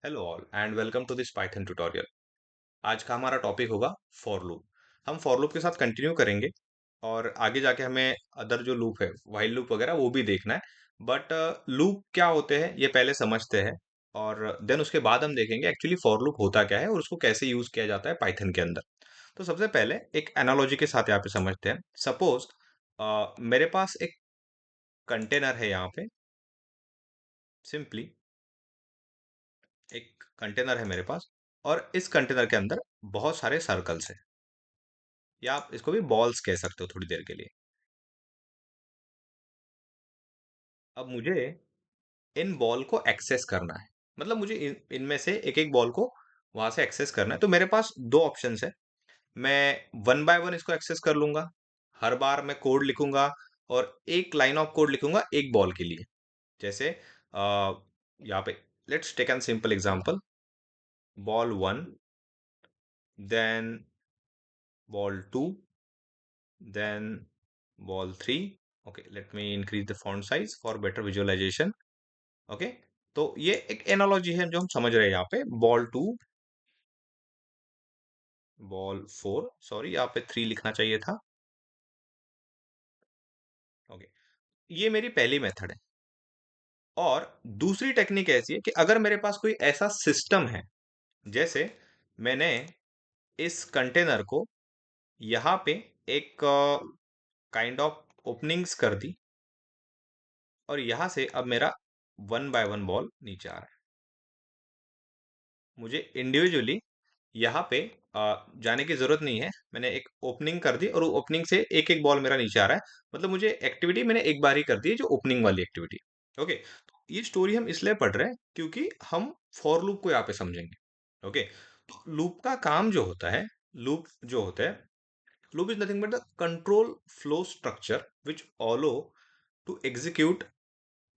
Hello all and welcome to this Python tutorial. आज का हमारा टॉपिक होगा फॉर लूप। हम फॉर लूप के साथ कंटिन्यू करेंगे और आगे जाके हमें अदर जो लूप है व्हाइल लूप वगैरह वो भी देखना है। बट लूप क्या होते हैं ये पहले समझते हैं और देन उसके बाद हम देखेंगे एक्चुअली फॉर लूप होता क्या है और उसको कैसे यूज किया जाता है पाइथन के अंदर। तो सबसे पहले एक एनालॉजी के साथ यहाँ पे समझते हैं। सपोज मेरे पास एक कंटेनर है यहाँ पे। सिंपली एक कंटेनर है मेरे पास और इस कंटेनर के अंदर बहुत सारे सर्कल्स हैं, या आप इसको भी बॉल्स कह सकते हो थोड़ी देर के लिए। अब मुझे इन बॉल को एक्सेस करना है, मतलब मुझे इनमें से एक एक बॉल को वहां से एक्सेस करना है। तो मेरे पास दो ऑप्शंस है। मैं वन बाय वन इसको एक्सेस कर लूंगा। हर बार मैं कोड लिखूंगा और एक लाइन ऑफ कोड लिखूंगा एक बॉल के लिए। जैसे यहाँ पे let's take an simple example. Ball one, then ball two, then ball 3. Okay, let me increase the font size for better visualization. Okay, तो ये एक एनालॉजी है जो हम समझ रहे हैं यहाँ पे। Ball two, ball four, sorry यहाँ पे थ्री लिखना चाहिए था। ओके, ये मेरी पहली मेथड है। और दूसरी टेक्निक ऐसी है कि अगर मेरे पास कोई ऐसा सिस्टम है, जैसे मैंने इस कंटेनर को यहाँ पे एक काइंड ऑफ ओपनिंग्स कर दी और यहाँ से अब मेरा वन बाय वन बॉल नीचे आ रहा है। मुझे इंडिविजुअली यहाँ पे जाने की जरूरत नहीं है। मैंने एक ओपनिंग कर दी और ओपनिंग से एक एक बॉल मेरा नीचे आ रहा है। मतलब मुझे एक्टिविटी मैंने एक बार ही कर दी है, जो ओपनिंग वाली एक्टिविटी। ओके, तो ये स्टोरी हम इसलिए पढ़ रहे हैं क्योंकि हम फॉर लूप को यहाँ पे समझेंगे। ओके, तो लूप का काम जो होता है, लूप जो होता है, loop is nothing but the control flow structure which allow to execute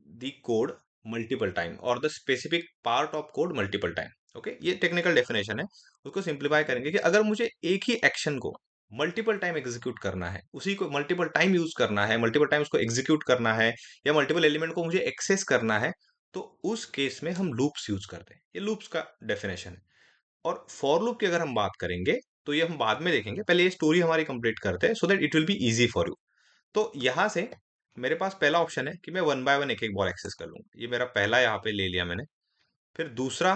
the code multiple time or the specific part of code multiple time. Okay, ये टेक्निकल डेफिनेशन है। उसको सिंप्लीफाई करेंगे कि अगर मुझे एक ही एक्शन को मल्टीपल टाइम एग्जीक्यूट करना है, उसी को मल्टीपल टाइम यूज करना है, मल्टीपल टाइम उसको एग्जीक्यूट करना है, या मल्टीपल एलिमेंट को मुझे एक्सेस करना है, तो उस केस में हम लूप्स यूज करते हैं। ये लूप्स का डेफिनेशन है। और फॉर लूप की अगर हम बात करेंगे तो ये हम बाद में देखेंगे, पहले ये स्टोरी हमारी कंप्लीट करते हैं so that it will be easy for you. तो यहाँ से मेरे पास पहला ऑप्शन है कि मैं वन बाय वन एक एक बॉल एक्सेस कर लूंगा। ये मेरा पहला यहाँ पे ले लिया मैंने। फिर दूसरा,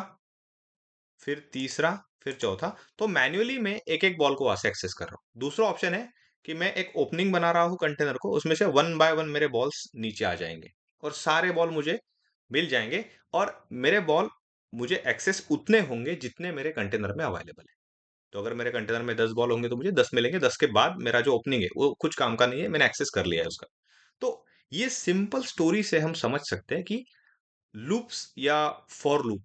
फिर तीसरा, फिर चौथा। तो मैन्युअली मैं एक एक बॉल को वहां से एक्सेस कर रहा हूँ। दूसरा ऑप्शन है कि मैं एक ओपनिंग बना रहा हूँ कंटेनर को, उसमें से वन बाय वन मेरे बॉल्स नीचे आ जाएंगे और सारे बॉल मुझे मिल जाएंगे। और मेरे बॉल मुझे एक्सेस उतने होंगे जितने मेरे कंटेनर में अवेलेबल है। तो अगर मेरे कंटेनर में 10 बॉल होंगे तो मुझे 10 मिलेंगे। 10 के बाद मेरा जो ओपनिंग है वो कुछ काम का नहीं है, मैंने एक्सेस कर लिया है उसका। तो ये सिंपल स्टोरी से हम समझ सकते हैं कि लूप्स या फॉर लूप,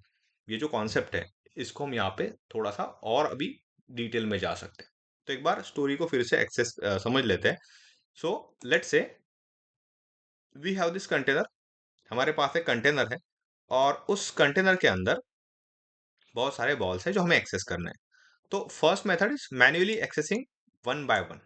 ये जो कॉन्सेप्ट है, इसको हम यहाँ पे थोड़ा सा और अभी डिटेल में जा सकते हैं। तो एक बार स्टोरी को फिर से एक्सेस समझ लेते हैं। So let's say we have this container. हमारे पास एक कंटेनर है और उस कंटेनर के अंदर बहुत सारे बॉल्स हैं जो हमें एक्सेस करना है। तो first method is manually accessing one by one.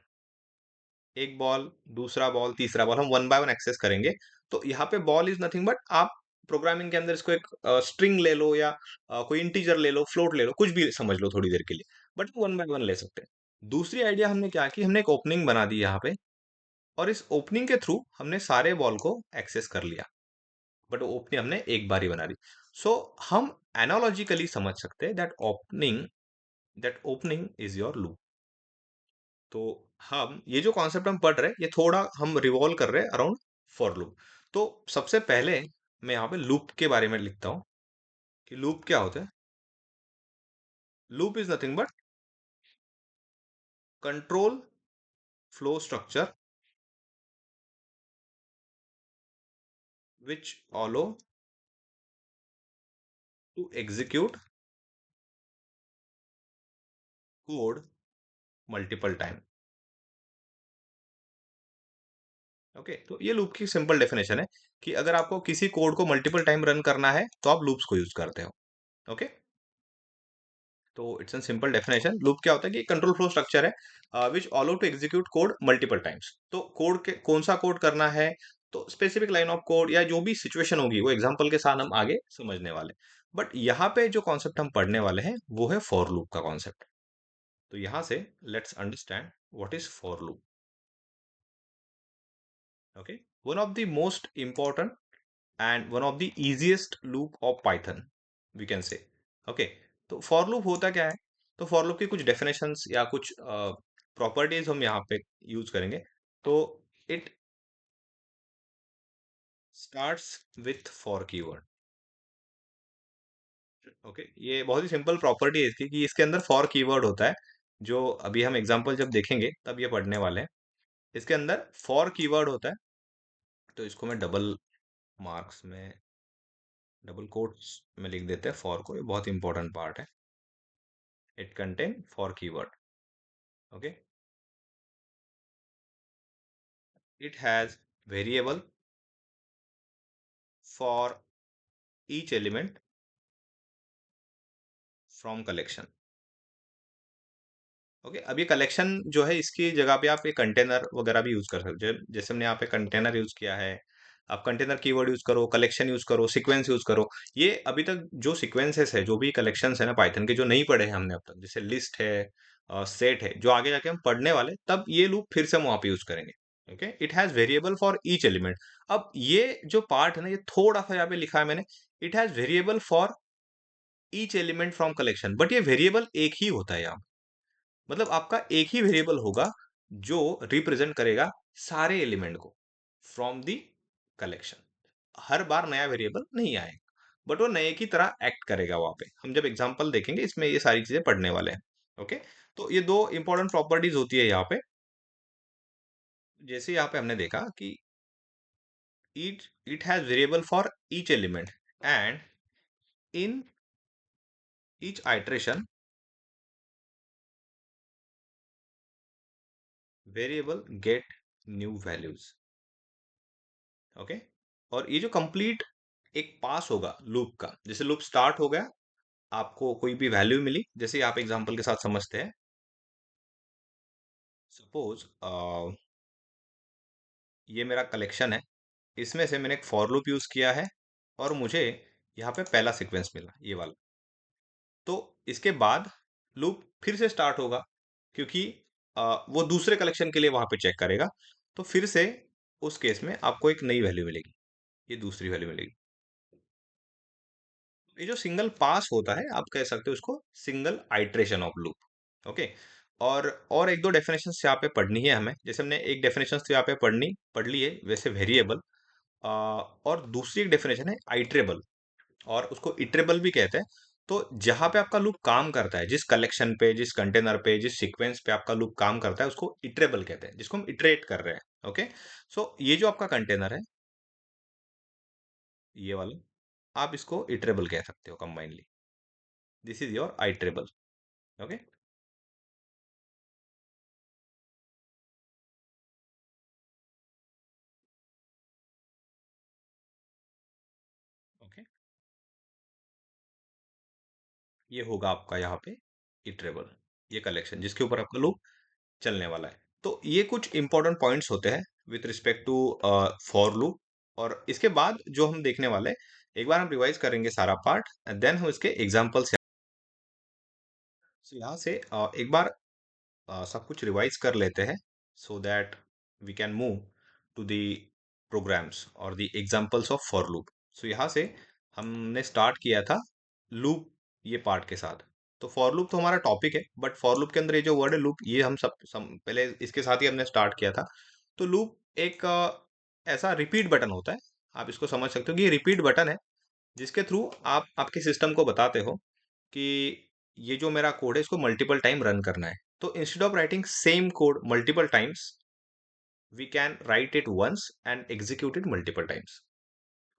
एक बॉल, दूसरा बॉल, तीसरा बॉल, हम वन बाय वन एक्सेस करेंगे। तो यहाँ पे बॉल इज नथिंग बट, आप प्रोग्रामिंग के अंदर इसको एक स्ट्रिंग ले लो या कोई इंटीजर ले लो, फ्लोट ले लो, कुछ भी समझ लो थोड़ी देर के लिए, बट वन बाय वन ले सकते हैं। दूसरी आइडिया हमने क्या की, हमने एक ओपनिंग बना दी यहाँ पे और इस ओपनिंग के थ्रू हमने सारे बॉल को एक्सेस कर लिया। बट ओपनिंग हमने एक बार ही बना दी। सो हम एनालॉजिकली समझ सकते हैं that opening is your loop. तो हम ये जो कॉन्सेप्ट हम पढ़ रहे हैं ये थोड़ा हम रिवॉल्व कर रहे हैं अराउंड फॉर लूप। तो सबसे पहले मैं यहाँ पे लूप के बारे में लिखता हूँ कि लूप क्या होता है। Loop is nothing but control flow structure which allow to execute code multiple time. Okay, तो ये लूप की सिंपल डेफिनेशन है कि अगर आपको किसी कोड को मल्टीपल टाइम रन करना है तो आप लूप्स को यूज करते हो। ओके, तो it's an simple definition. Loop क्या होता है कि कंट्रोल फ्लो स्ट्रक्चर है which allow to execute code multiple times. तो कोड के कौन सा कोड करना है, तो स्पेसिफिक लाइन ऑफ कोड या जो भी सिचुएशन होगी वो एग्जांपल के साथ हम आगे समझने वाले। बट यहाँ पे जो कॉन्सेप्ट हम पढ़ने वाले हैं वो है फॉर लूप का कॉन्सेप्ट। तो यहाँ से let's understand what is for loop. Okay, one of the most important and one of the easiest loop of Python we can say। okay, तो for loop होता क्या है? तो for loop की कुछ definitions या कुछ properties हम यहाँ पे यूज करेंगे। तो it starts with for keyword। Okay, ये बहुत ही सिंपल प्रॉपर्टी है इसकी कि इसके अंदर for कीवर्ड होता है, जो अभी हम एग्जांपल जब देखेंगे तब ये पढ़ने वाले हैं। इसके अंदर for कीवर्ड होता है, तो इसको मैं डबल मार्क्स में, डबल कोट्स में लिख देते हैं for को। ये बहुत इंपॉर्टेंट पार्ट है। It contain for keyword. Okay, it has variable for each element from collection। Okay, अब ये कलेक्शन जो है इसकी जगह पे आप एक कंटेनर वगैरह भी यूज कर सकते हो। जैसे हमने यहाँ पे कंटेनर यूज किया है, आप कंटेनर कीवर्ड यूज करो, कलेक्शन यूज करो, सीक्वेंस यूज करो। ये अभी तक जो सीक्वेंसेस है, जो भी कलेक्शंस है ना पाइथन के, जो नहीं पढ़े हैं हमने अब तक, जैसे लिस्ट है, सेट है, जो आगे जाके हम पढ़ने वाले, तब ये लूप फिर से हम वहां पे यूज करेंगे। Okay, it has variable for each element. अब ये जो पार्ट है ना, ये थोड़ा सा यहाँ पे लिखा है मैंने, it has variable for each element from collection, but ये वेरिएबल एक ही होता है यहाँ। मतलब आपका एक ही वेरिएबल होगा जो रिप्रेजेंट करेगा सारे एलिमेंट को फ्रॉम दी कलेक्शन। हर बार नया वेरिएबल नहीं आएगा, बट वो नए की तरह एक्ट करेगा वहां पे। हम जब एग्जांपल देखेंगे इसमें ये सारी चीजें पढ़ने वाले हैं। ओके, तो ये दो इंपॉर्टेंट प्रॉपर्टीज होती है यहाँ पे। जैसे यहाँ पे हमने देखा कि it it has variable for each element, and in each iteration variable get new values. Okay, और ये जो कंप्लीट एक पास होगा लूप का, जैसे लूप स्टार्ट हो गया, आपको कोई भी वैल्यू मिली, जैसे आप एग्जांपल के साथ समझते हैं। सपोज ये मेरा कलेक्शन है, इसमें से मैंने एक फॉर लूप यूज किया है, और मुझे यहाँ पे पहला सीक्वेंस मिला, ये वाला। तो इसके बाद लूप फिर से स्टार्ट होगा, क्योंकि वो दूसरे कलेक्शन के लिए वहां पे चेक करेगा। तो फिर से उस केस में आपको एक नई वैल्यू मिलेगी, ये दूसरी वैल्यू मिलेगी। ये जो सिंगल पास होता है, आप कह सकते हो उसको single iteration of loop. Okay, और एक दो डेफिनेशन यहाँ पे पढ़नी है हमें। जैसे हमने एक डेफिनेशन यहाँ पे पढ़ ली है वैसे वेरिएबल, और दूसरी एक डेफिनेशन है आइट्रेबल, और उसको इटरेबल भी कहते हैं। तो जहां पे आपका लूप काम करता है, जिस कलेक्शन पे, जिस कंटेनर पे, जिस सीक्वेंस पे आपका लूप काम करता है, उसको इटरेबल कहते हैं, जिसको हम इटरेट कर रहे हैं। ओके, सो ये जो आपका कंटेनर है, ये वाला, आप इसको इटरेबल कह सकते हो combinedly. This is your iterable. Okay, okay, ये होगा आपका यहाँ पे इटरेबल, ये कलेक्शन जिसके ऊपर आपका लूप चलने वाला है। तो ये कुछ इंपॉर्टेंट पॉइंट्स होते हैं with respect to for loop. और इसके बाद जो हम देखने वाले हैं, एक बार हम रिवाइज करेंगे सारा पार्ट, एंड देन हम इसके एग्जांपल्स। यहाँ से एक बार सब कुछ रिवाइज कर लेते हैं, so that we can move to the programs और the examples of for loop. सो यहाँ से हमने स्टार्ट किया था लूप ये पार्ट के साथ। तो फॉर लूप तो हमारा टॉपिक है, बट फॉर लूप के अंदर ये जो वर्ड है लूप, ये हम पहले इसके साथ ही हमने स्टार्ट किया था। तो लूप एक ऐसा रिपीट बटन होता है, आप इसको समझ सकते हो कि ये रिपीट बटन है, जिसके थ्रू आप आपके सिस्टम को बताते हो कि ये जो मेरा कोड है इसको मल्टीपल टाइम रन करना है। तो instead of writing same code multiple times, we can write it once and execute it multiple times.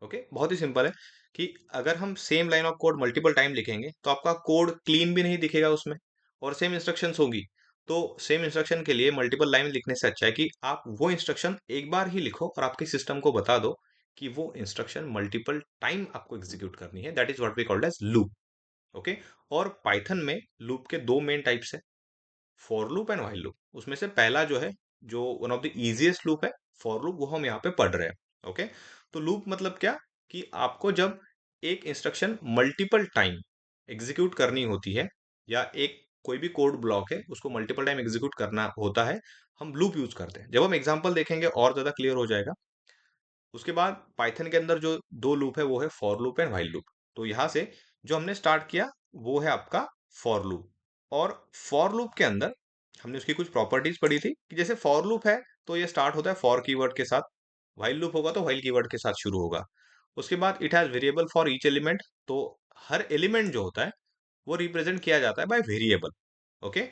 Okay, बहुत ही सिंपल है कि अगर हम same line of code multiple time लिखेंगे तो आपका कोड क्लीन भी नहीं दिखेगा उसमें, और सेम इंस्ट्रक्शंस होगी। तो सेम इंस्ट्रक्शन के लिए मल्टीपल लाइन लिखने से अच्छा है कि आप वो इंस्ट्रक्शन एक बार ही लिखो और आपके सिस्टम को बता दो कि वो इंस्ट्रक्शन मल्टीपल टाइम आपको एग्जीक्यूट करनी है। That is what we called as loop. Okay, और पाइथन में लूप के दो मेन टाइप्स है, for loop and while loop. उसमें से पहला जो है, जो one of the easiest loop है, फॉर लूप, वो हम यहाँ पे पढ़ रहे हैं। ओके। तो लूप मतलब क्या, कि आपको जब एक इंस्ट्रक्शन मल्टीपल टाइम एग्जीक्यूट करनी होती है, या एक कोई भी कोड ब्लॉक है उसको मल्टीपल टाइम एग्जीक्यूट करना होता है, हम लूप यूज करते हैं। जब हम एग्जांपल देखेंगे और ज्यादा क्लियर हो जाएगा। उसके बाद पाइथन के अंदर जो दो लूप है वो है for loop and while loop. तो यहाँ से जो हमने स्टार्ट किया वो है आपका फॉर लूप। और फॉर लूप के अंदर हमने उसकी कुछ प्रॉपर्टीज पढ़ी थी, कि जैसे फॉर लूप है तो ये स्टार्ट होता है फॉर कीवर्ड के साथ, व्हाइल लूप होगा तो व्हाइल कीवर्ड के साथ शुरू होगा। उसके बाद it has variable for each element, तो हर एलिमेंट जो होता है वो रिप्रेजेंट किया जाता है by variable. Okay.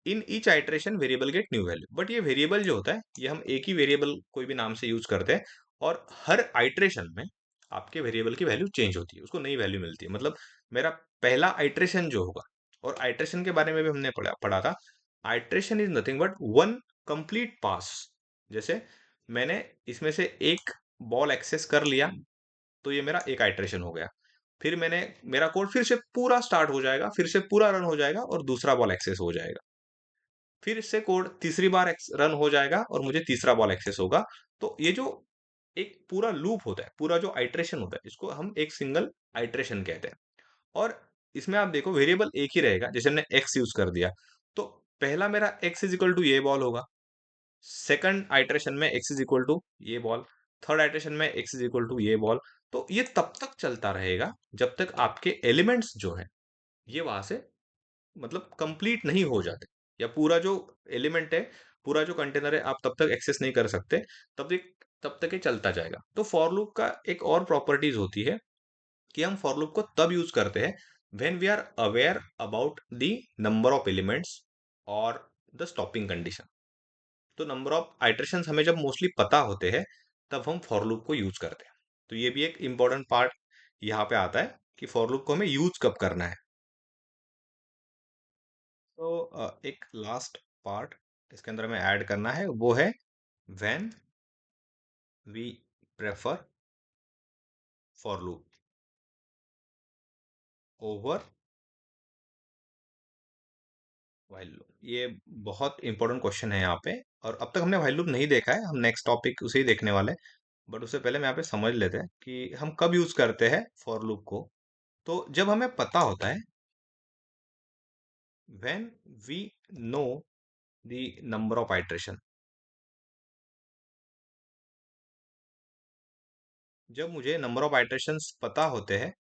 In each iteration variable get new value, but ये वेरिएबल जो होता है ये हम एक ही वेरिएबल कोई भी नाम से यूज करते हैं, और हर आइट्रेशन में आपके वेरिएबल की वैल्यू चेंज होती है, उसको नई वैल्यू मिलती है। मतलब मेरा पहला आइट्रेशन जो होगा, और आइट्रेशन के बारे में भी हमने पढ़ा पढ़ा था, iteration is nothing but one complete pass. जैसे मैंने इसमें से एक बॉल एक्सेस कर लिया, तो ये मेरा एक आइट्रेशन हो गया। फिर मैंने मेरा कोड फिर से पूरा स्टार्ट हो जाएगा, फिर से पूरा रन हो जाएगा और दूसरा बॉल एक्सेस हो जाएगा। फिर से कोड तीसरी बार रन हो जाएगा और मुझे तीसरा बॉल एक्सेस होगा। तो ये जो एक पूरा लूप होता है, पूरा जो आइट्रेशन होता है, इसको हम एक सिंगल आइट्रेशन कहते हैं। और इसमें आप देखो वेरिएबल एक ही रहेगा, जैसे हमने एक्स यूज कर दिया, तो पहला मेरा एक्स इज इक्वल टू ये बॉल होगा, सेकंड आइट्रेशन में एक्स इज इक्वल टू ये बॉल, थर्ड आइट्रेशन में एक्स इज इक्वल टू ये बॉल। तो ये तब तक चलता रहेगा जब तक आपके एलिमेंट्स जो है ये वहां से मतलब कंप्लीट नहीं हो जाते, या पूरा जो एलिमेंट है, पूरा जो कंटेनर है आप तब तक एक्सेस नहीं कर सकते, तब तक ये चलता जाएगा। तो फॉर लूप का एक और प्रॉपर्टीज होती है, कि हम फॉर लूप को तब यूज करते हैं when we are aware about the number of elements और द स्टॉपिंग कंडीशन। तो नंबर ऑफ आइट्रेशंस हमें जब मोस्टली पता होते हैं, तब हम फॉर लूप को यूज करते हैं। तो ये भी एक इंपॉर्टेंट पार्ट यहाँ पे आता है, कि फॉर लूप को हमें यूज कब करना है। तो एक लास्ट पार्ट इसके अंदर हमें ऐड करना है, वो है when we prefer for loop over while loop. ये बहुत इंपॉर्टेंट क्वेश्चन है यहाँ पे, और अब तक हमने व्हाइल लूप नहीं देखा है, हम नेक्स्ट टॉपिक उसे ही देखने वाले हैं। बट उससे पहले मैं यहाँ पे समझ लेते हैं कि हम कब यूज करते हैं फॉर लूप को। तो जब हमें पता होता है, when we know the number of iteration, जब मुझे नंबर ऑफ आइट्रेशंस पता होते हैं,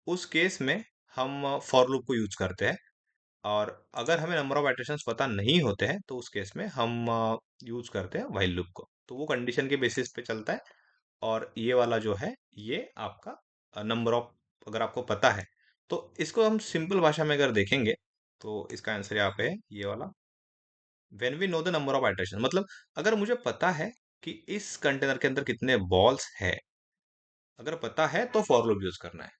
उस केस में हम फॉर लूप को यूज करते हैं। और अगर हमें नंबर ऑफ आइट्रेशंस पता नहीं होते हैं, तो उस केस में हम यूज करते हैं व्हाइल लूप को। तो वो कंडीशन के बेसिस पे चलता है। और ये वाला जो है ये आपका नंबर ऑफ, अगर आपको पता है, तो इसको हम सिंपल भाषा में अगर देखेंगे, तो इसका आंसर यहाँ पे है ये वाला, when we know the number of iteration. मतलब अगर मुझे पता है कि इस कंटेनर के अंदर कितने बॉल्स है, अगर पता है तो फॉर लूप यूज करना है।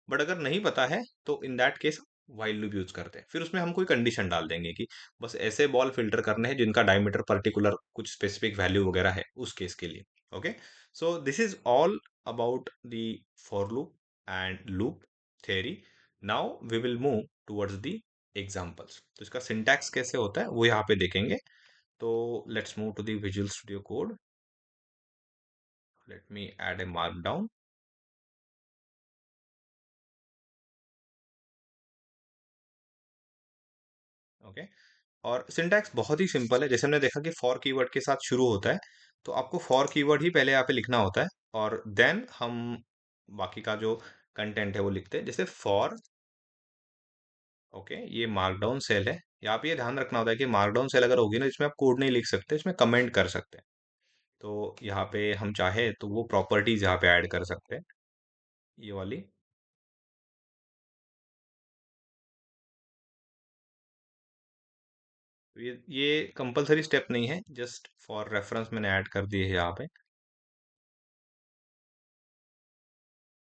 बट अगर नहीं पता है तो in that case while loop use करते हैं। फिर उसमें हम कोई कंडीशन डाल देंगे कि बस ऐसे बॉल फिल्टर करने हैं जिनका डायमीटर पर्टिकुलर कुछ स्पेसिफिक वैल्यू वगैरह है उस केस के लिए। Okay. So this is all about the for loop and loop theory. Now we will move towards the examples. तो इसका सिंटैक्स कैसे होता है वो यहाँ पे देखेंगे। तो let's move to the Visual Studio Code. Let me add a markdown. Okay. और सिंटैक्स बहुत ही सिंपल है। जैसे हमने देखा कि फॉर कीवर्ड के साथ शुरू होता है, तो आपको फॉर कीवर्ड ही पहले यहाँ पे लिखना होता है, और देन हम बाकी का जो कंटेंट है वो लिखते हैं। जैसे फॉर, ओके, ये मार्कडाउन सेल है। यहाँ पे ये ध्यान रखना होता है कि मार्कडाउन सेल अगर होगी ना, इसमें आप कोड नहीं लिख सकते, इसमें कमेंट कर सकते हैं। तो यहाँ पे हम चाहे तो वो प्रॉपर्टीज यहाँ पे ऐड कर सकते हैं, ये वाली। तो ये कंपलसरी स्टेप नहीं है, जस्ट फॉर रेफरेंस मैंने ऐड कर दिए है यहाँ पे।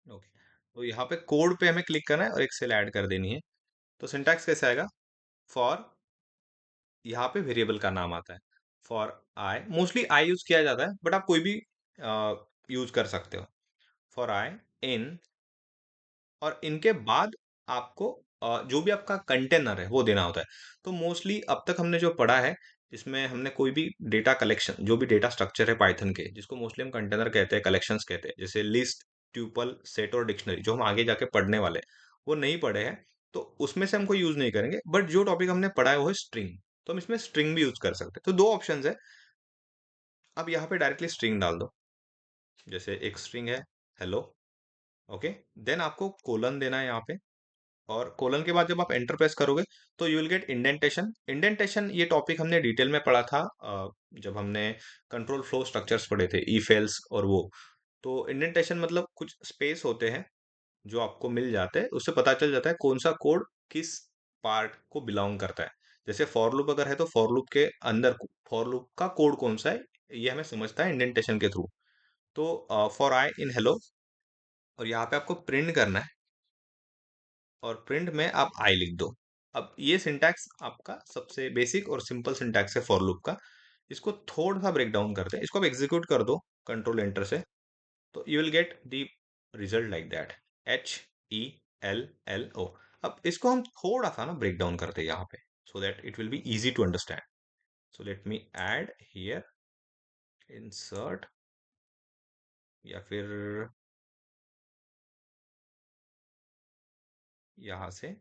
ओके। तो यहाँ पे कोड पे हमें क्लिक करना है और एक सेल ऐड कर देनी है। तो सिंटैक्स कैसे आएगा, फॉर, यहाँ पे वेरिएबल का नाम आता है, for I, mostly I use किया जाता है बट आप कोई भी यूज कर सकते हो। फॉर आई इन, और इनके बाद आपको जो भी आपका कंटेनर है वो देना होता है। तो मोस्टली अब तक हमने जो पढ़ा है इसमें हमने कोई भी डेटा कलेक्शन, जो भी डेटा स्ट्रक्चर है पाइथन के, जिसको मोस्टली हम कंटेनर कहते हैं, कलेक्शंस कहते हैं, जैसे लिस्ट, ट्यूपल, सेट और डिक्शनरी, जो हम आगे जाके पढ़ने वाले हैं, वो नहीं पढ़े हैं, तो उसमें से हम कोई यूज नहीं करेंगे। बट जो टॉपिक हमने पढ़ा है वो है स्ट्रिंग, तो हम इसमें स्ट्रिंग भी यूज कर सकते हैं। तो दो ऑप्शंस है, अब यहाँ पे डायरेक्टली स्ट्रिंग डाल दो। जैसे एक स्ट्रिंग है हेलो, ओके, देन आपको कोलन देना है यहाँ पे, और कोलन के बाद जब आप एंटर प्रेस करोगे तो you will gate indentation. Indentation ये टॉपिक हमने डिटेल में पढ़ा था, जब हमने कंट्रोल फ्लो स्ट्रक्चर्स पढ़े थे, ई फेल्स और वो। तो इंडेंटेशन मतलब कुछ स्पेस होते हैं जो आपको मिल जाते हैं, उससे पता चल जाता है कौन सा कोड किस पार्ट को बिलोंग करता है। जैसे फॉर लूप अगर है तो फॉर लूप के अंदर फॉर लूप का कोड कौन सा है, ये हमें समझता है इंडेंटेशन के थ्रू। तो फॉर आई इन हेलो, और यहाँ पे आपको प्रिंट करना है, और प्रिंट में आप आई लिख दो। अब ये सिंटैक्स आपका सबसे बेसिक और सिंपल सिंटैक्स है फॉर लूप का। इसको थोड़ा सा ब्रेक डाउन करते हैं, इसको आप एग्जीक्यूट कर दो कंट्रोल एंटर से, तो you will get the result like that, HELLO। अब इसको हम थोड़ा सा ना ब्रेक डाउन करते हैं यहाँ पे, so that it will be easy to understand. So let me add here insert, या फिर यहाँ से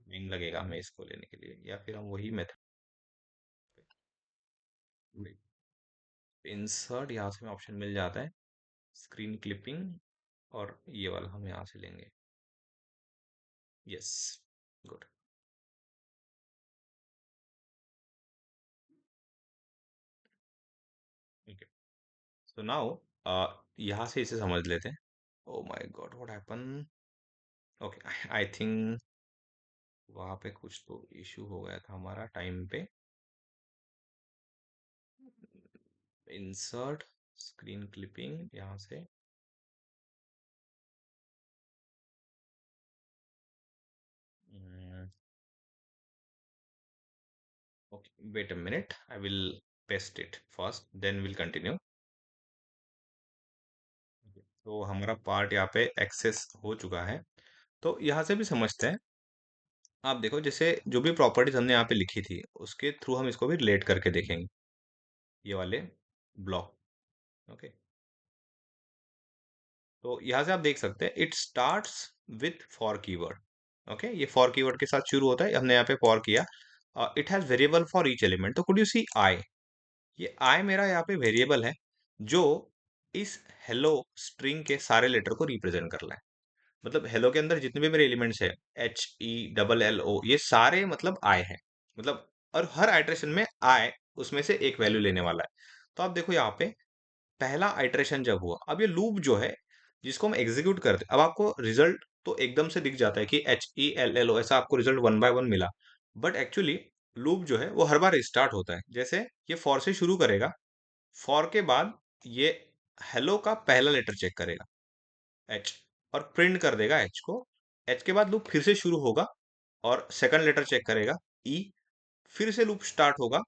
टाइम लगेगा हमें इसको लेने के लिए, या फिर हम वही मेथड, इंसर्ट यहाँ से हमें ऑप्शन मिल जाता है, स्क्रीन क्लिपिंग, और ये वाला हम यहाँ से लेंगे। Yes, good. Okay, so now यहाँ से इसे समझ लेते हैं। Oh my God, what happen. Okay, I think वहाँ पे कुछ तो इशू हो गया था हमारा टाइम पे। इंसर्ट, स्क्रीन क्लिपिंग यहाँ से, okay wait a minute, I will paste it first then will continue. तो हमारा पार्ट यहाँ पे एक्सेस हो चुका है, तो यहाँ से भी समझते हैं। आप देखो, जैसे जो भी प्रॉपर्टीज हमने यहाँ पे लिखी थी, उसके थ्रू हम इसको भी रिलेट करके देखेंगे, ये वाले ब्लॉक। ओके, तो यहाँ से आप देख सकते हैं it starts with for keyword. Okay, ये फॉर कीवर्ड के साथ शुरू होता है, हमने यहाँ पे फॉर किया। It has variable for each element, तो कुड यू सी आई, ये आई मेरा यहाँ पे वेरिएबल है, जो इस हेलो स्ट्रिंग के सारे लेटर को रिप्रेजेंट कर रहा है। मतलब हेलो के अंदर जितने भी मेरे एलिमेंट्स है, HELLO, ये सारे मतलब आई है, मतलब, और हर आइटरेशन में आई उसमें से एक वैल्यू लेने वाला है। तो आप देखो यहाँ पे पहला आइटरेशन जब हुआ, अब ये लूप जो है जिसको हम एग्जीक्यूट करते हैं, अब आपको रिजल्ट तो एकदम से दिख जाता है कि HELLO, ऐसा आपको रिजल्ट वन बाय वन मिला। बट एक्चुअली लूप जो है वो हर बार स्टार्ट होता है, जैसे ये फॉर से शुरू करेगा, फॉर के बाद ये हेलो का पहला लेटर चेक करेगा, एच, और प्रिंट कर देगा एच को। एच के बाद लूप फिर से शुरू होगा और सेकंड लेटर चेक करेगा, ई, फिर से लूप स्टार्ट होगा,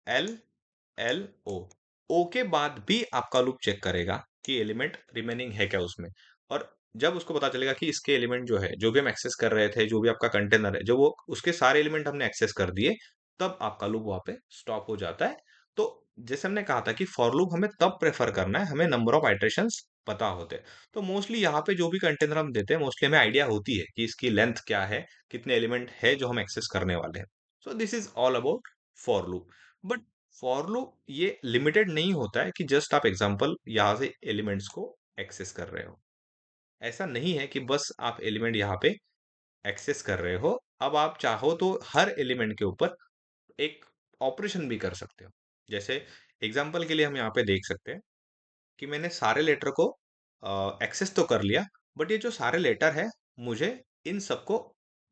LLO, ओ के बाद भी आपका लूप चेक करेगा कि एलिमेंट रिमेनिंग है क्या उसमें। और जब उसको पता चलेगा कि इसके एलिमेंट जो है, जो भी हम एक्सेस कर रहे थे, जो भी आपका कंटेनर है, जो वो उसके सारे एलिमेंट हमने एक्सेस कर दिए, तब आपका लूप वहां पे स्टॉप हो जाता है। तो जैसे हमने कहा था कि फॉर लूप हमें तब प्रेफर करना है, हमें नंबर ऑफ आइटरेशंस पता होते हैं। तो मोस्टली यहाँ पे जो भी कंटेनर हम देते हैं, मोस्टली हमें आइडिया होती है कि इसकी लेंथ क्या है, कितने एलिमेंट है जो हम एक्सेस करने वाले हैं। सो this is all about for loop. But for loop ये लिमिटेड नहीं होता है कि जस्ट आप एग्जांपल यहाँ से एलिमेंट्स को एक्सेस कर रहे हो। ऐसा नहीं है कि बस आप एलिमेंट यहाँ पे एक्सेस कर रहे हो। अब आप चाहो तो हर एलिमेंट के ऊपर एक ऑपरेशन भी कर सकते हो। जैसे एग्जांपल के लिए हम यहाँ पे देख सकते हैं कि मैंने सारे लेटर को एक्सेस तो कर लिया, बट ये जो सारे लेटर है, मुझे इन सबको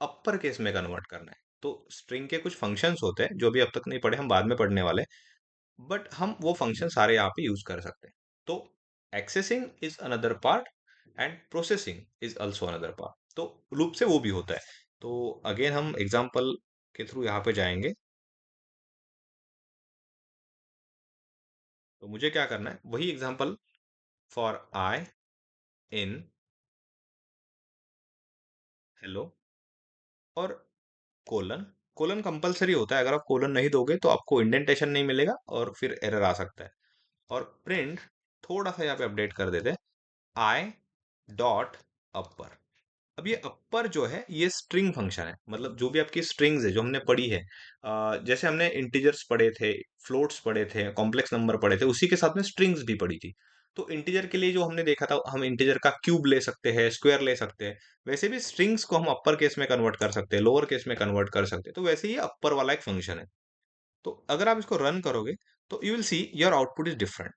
अपर केस में कन्वर्ट करना है। तो स्ट्रिंग के कुछ फंक्शंस होते हैं जो भी अब तक नहीं पढ़े, हम बाद में पढ़ने वाले, बट हम वो फंक्शन सारे यहाँ पे यूज कर सकते हैं। तो accessing is another part and processing is also another part, तो लूप से वो भी होता है। तो अगेन हम एग्जाम्पल के थ्रू यहाँ पे जाएंगे। तो मुझे क्या करना है, वही example for i, in hello और कोलन। कोलन कंपलसरी होता है, अगर आप कोलन नहीं दोगे तो आपको इंडेंटेशन नहीं मिलेगा और फिर एरर आ सकता है। और प्रिंट थोड़ा सा यहाँ पे अपडेट कर देते हैं, आई डॉट अपर। अब ये अपर जो है ये स्ट्रिंग फंक्शन है, मतलब जो भी आपकी स्ट्रिंग्स है जो हमने पढ़ी है, जैसे हमने इंटीजर्स पढ़े थे, फ्लोट्स पढ़े थे, कॉम्प्लेक्स नंबर पढ़े थे, उसी के साथ में स्ट्रिंग्स भी पढ़ी थी। तो इंटीजर के लिए जो हमने देखा था, हम इंटीजर का क्यूब ले सकते हैं, स्क्वायर ले सकते हैं। वैसे भी स्ट्रिंग्स को हम अपर केस में कन्वर्ट कर सकते हैं, लोअर केस में कन्वर्ट कर सकते हैं, तो वैसे ही अपर वाला एक फंक्शन है। तो अगर आप इसको रन करोगे तो you will see your output is different.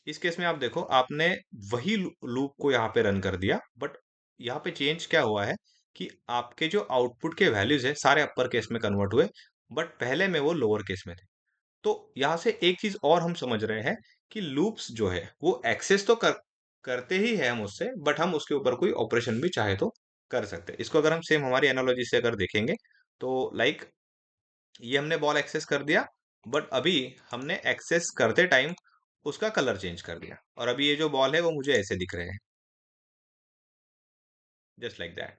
इस केस में आप देखो, आपने वही लूप को यहाँ पे रन कर दिया, बट यहाँ पे चेंज क्या हुआ है कि आपके जो आउटपुट के वैल्यूज है सारे अपर केस में कन्वर्ट हुए, बट पहले में वो लोअर केस में थे। तो यहाँ से एक चीज और हम समझ रहे हैं कि लूप्स जो है वो एक्सेस तो करते ही है हम उससे, बट हम उसके ऊपर कोई ऑपरेशन भी चाहे तो कर सकते हैं। इसको अगर हम सेम हमारी एनालॉजी से अगर देखेंगे तो लाइक ये हमने बॉल एक्सेस कर दिया, बट अभी हमने एक्सेस करते टाइम उसका कलर चेंज कर दिया, और अभी ये जो बॉल है वो मुझे ऐसे दिख रहे हैं, जस्ट लाइक दैट।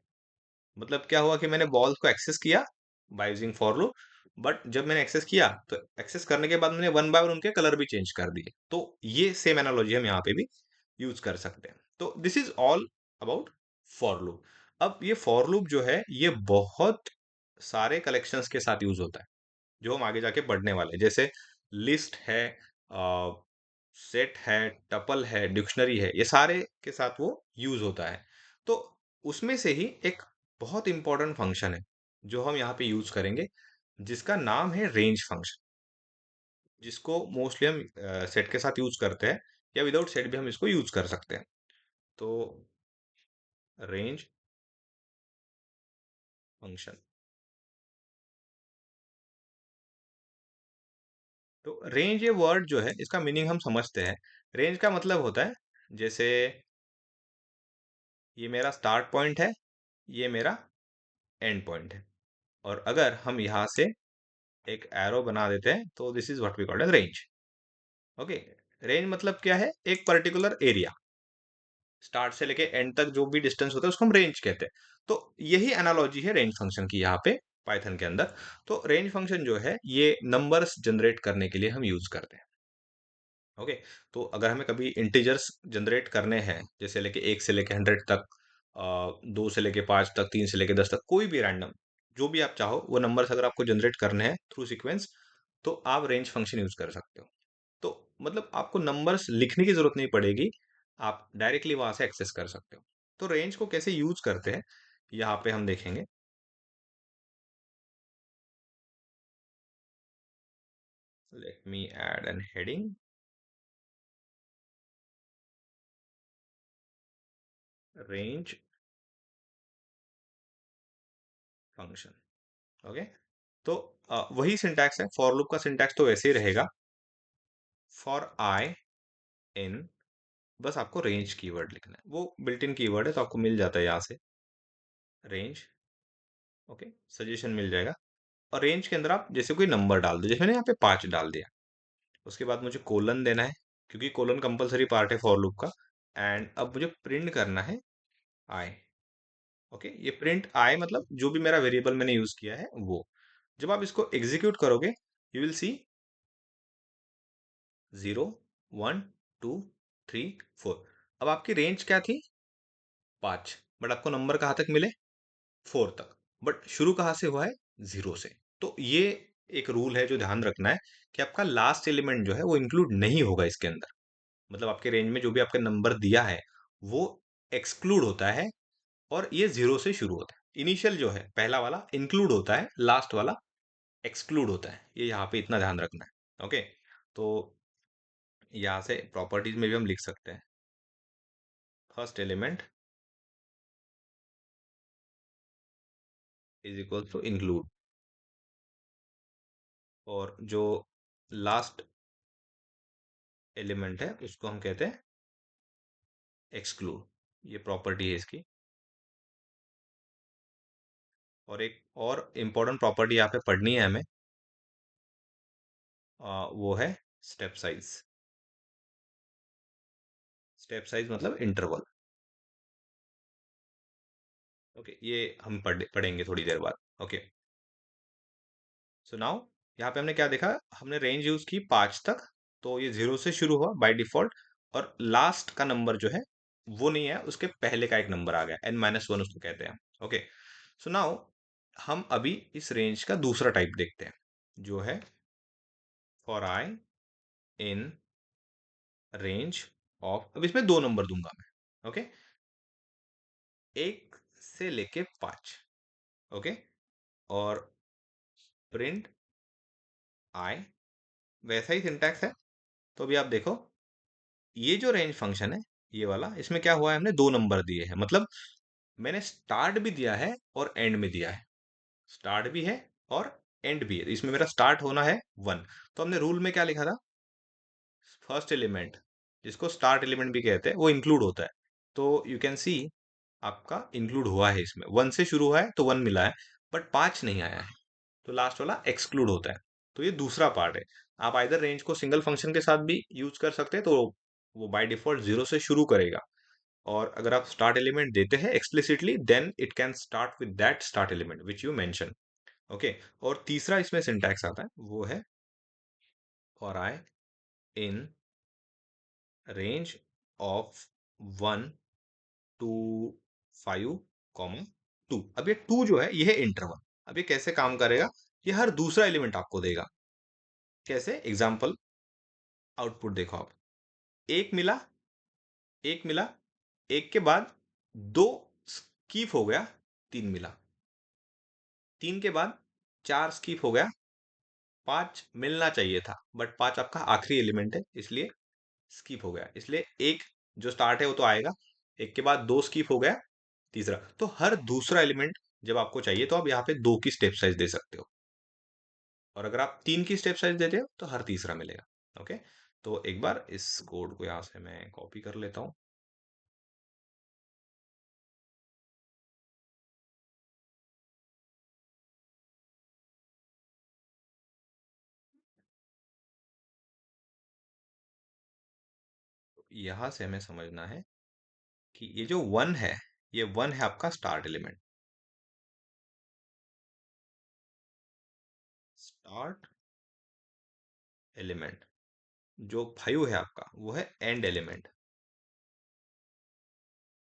मतलब क्या हुआ कि मैंने बॉल को एक्सेस किया by using for loop, but जब मैंने एक्सेस किया तो एक्सेस करने के बाद मैंने वन बाय वन उनके कलर भी चेंज कर दिए। तो ये सेम एनालॉजी हम यहाँ पे भी यूज कर सकते हैं। तो this is all about for loop. अब ये फॉर लूप जो है ये बहुत सारे कलेक्शंस के साथ यूज होता है, जो हम आगे जाके पढ़ने वाले हैं। जैसे लिस्ट है, सेट है, टपल है, डिक्शनरी है, ये सारे के साथ वो यूज होता है। तो उसमें से ही एक बहुत इंपॉर्टेंट फंक्शन है जो हम यहाँ पे यूज करेंगे, जिसका नाम है रेंज फंक्शन, जिसको मोस्टली हम सेट के साथ यूज करते हैं, या विदाउट सेट भी हम इसको यूज कर सकते हैं। तो रेंज फंक्शन, तो रेंज ये वर्ड जो है इसका मीनिंग हम समझते हैं। रेंज का मतलब होता है, जैसे ये मेरा स्टार्ट पॉइंट है, ये मेरा एंड पॉइंट है, और अगर हम यहाँ से एक एरो बना देते हैं तो this is what we called as range. Okay, range मतलब क्या है, एक पर्टिकुलर एरिया, स्टार्ट से लेके एंड तक जो भी डिस्टेंस होता है उसको हम रेंज कहते हैं। तो यही एनालॉजी है रेंज फंक्शन की यहाँ पे पाइथन के अंदर। तो रेंज फंक्शन जो है ये नंबर्स जनरेट करने के लिए हम यूज करते हैं। ओके, तो अगर हमें कभी इंटीजर्स जनरेट करने हैं, जैसे लेके 1 से लेके 100 तक, 2 से लेके 5 तक, 3 से लेके 10 तक, कोई भी रैंडम जो भी आप चाहो वो नंबर्स अगर आपको जनरेट करने हैं थ्रू सीक्वेंस, तो आप रेंज फंक्शन यूज कर सकते हो। तो मतलब आपको नंबर्स लिखने की जरूरत नहीं पड़ेगी, आप डायरेक्टली वहां से एक्सेस कर सकते हो। तो रेंज को कैसे यूज करते हैं यहाँ पे हम देखेंगे। Late me add N heading, range function. Okay, तो वही सिंटैक्स है, फॉर लूप का सिंटैक्स तो वैसे ही रहेगा, फॉर आई इन, बस आपको रेंज कीवर्ड लिखना है, वो बिल्ट इन कीवर्ड है तो आपको मिल जाता है यहाँ से रेंज। ओके, सजेशन मिल जाएगा। और रेंज के अंदर आप जैसे कोई नंबर डाल दो, जैसे मैंने यहाँ पे 5 डाल दिया, उसके बाद मुझे कोलन देना है, क्योंकि कोलन कंपलसरी पार्ट है फॉर लूप का। एंड अब मुझे प्रिंट करना है आई। ओके, ये प्रिंट आई मतलब जो भी मेरा वेरिएबल मैंने यूज किया है वो। जब आप इसको एग्जीक्यूट करोगे यू विल सी 0 1 2 3 4। अब आपकी रेंज क्या थी, 5, बट आपको नंबर कहाँ तक मिले, 4 तक, बट शुरू कहाँ से हुआ है, 0 से। तो ये एक रूल है जो ध्यान रखना है, कि आपका लास्ट एलिमेंट जो है वो इंक्लूड नहीं होगा इसके अंदर। मतलब आपके रेंज में जो भी आपका नंबर दिया है वो एक्सक्लूड होता है, और ये 0 से शुरू होता है। इनिशियल जो है पहला वाला इंक्लूड होता है, लास्ट वाला एक्सक्लूड होता है, ये यहाँ पे इतना ध्यान रखना है। ओके, तो यहाँ से प्रॉपर्टीज में भी हम लिख सकते हैं, first element is equal to include, और जो लास्ट एलिमेंट है उसको हम कहते हैं एक्सक्लूड। ये प्रॉपर्टी है इसकी। और एक और इम्पोर्टेंट प्रॉपर्टी यहाँ पे पढ़नी है हमें, वो है स्टेप साइज। स्टेप साइज मतलब इंटरवल। ओके, ये हम पढ़ेंगे थोड़ी देर बाद। ओके, सो नाउ यहाँ पे हमने क्या देखा, हमने रेंज यूज की 5 तक। तो ये 0 से शुरू हुआ बाय डिफॉल्ट, और लास्ट का नंबर जो है वो नहीं है, उसके पहले का एक नंबर आ गया, n-1 उसको कहते हैं। ओके, सो नाउ हम अभी इस रेंज का दूसरा टाइप देखते हैं, जो है for i in range of. अब इसमें दो नंबर दूंगा मैं। ओके, 1 से लेके 5। ओके, और प्रिंट आई, वैसा ही सिंटैक्स है। तो अभी आप देखो, ये जो रेंज फंक्शन है, ये वाला, इसमें क्या हुआ है, हमने दो नंबर दिए हैं, मतलब मैंने स्टार्ट भी दिया है और एंड भी दिया है। स्टार्ट भी है और एंड भी है, इसमें मेरा स्टार्ट होना है 1। तो हमने रूल में क्या लिखा था, फर्स्ट एलिमेंट, जिसको स्टार्ट एलिमेंट भी कहते हैं, वो इंक्लूड होता है। तो यू कैन सी आपका इंक्लूड हुआ है इसमें, 1 से शुरू हुआ है तो 1 मिला है, बट 5 नहीं आया है, तो लास्ट वाला एक्सक्लूड होता है। तो ये दूसरा पार्ट है। आप आइदर रेंज को सिंगल फंक्शन के साथ भी यूज कर सकते हैं, तो वो बाय डिफॉल्ट 0 से शुरू करेगा, और अगर आप स्टार्ट एलिमेंट देते हैं explicitly, then it can start with that start element which you mention. Okay, और तीसरा इसमें सिंटैक्स आता है, वो है for i in range of 1 to 5, 2। अब ये 2 जो है, ये है इंटरवल। अब ये कैसे काम करेगा, ये हर दूसरा एलिमेंट आपको देगा। कैसे, एग्जाम्पल, आउटपुट देखो आप, एक मिला, एक मिला, एक के बाद दो स्कीप हो गया, 3 मिला, 3 के बाद 4 स्कीप हो गया, 5 मिलना चाहिए था, बट 5 आपका आखिरी एलिमेंट है, इसलिए स्कीप हो गया, इसलिए एक जो स्टार्ट है वो तो आएगा। एक के बाद दो स्कीप हो गया, तीसरा। तो हर दूसरा एलिमेंट जब आपको चाहिए, तो आप यहाँ पे 2 की स्टेप साइज दे सकते हो, और अगर आप 3 की स्टेप साइज देते हो तो हर तीसरा मिलेगा। ओके, तो एक बार इस कोड को यहाँ से मैं कॉपी कर लेता हूँ। यहाँ से हमें समझना है कि ये जो 1 है, ये 1 है आपका स्टार्ट एलिमेंट। स्टार्ट एलिमेंट, जो 5 है आपका, वो है एंड एलिमेंट,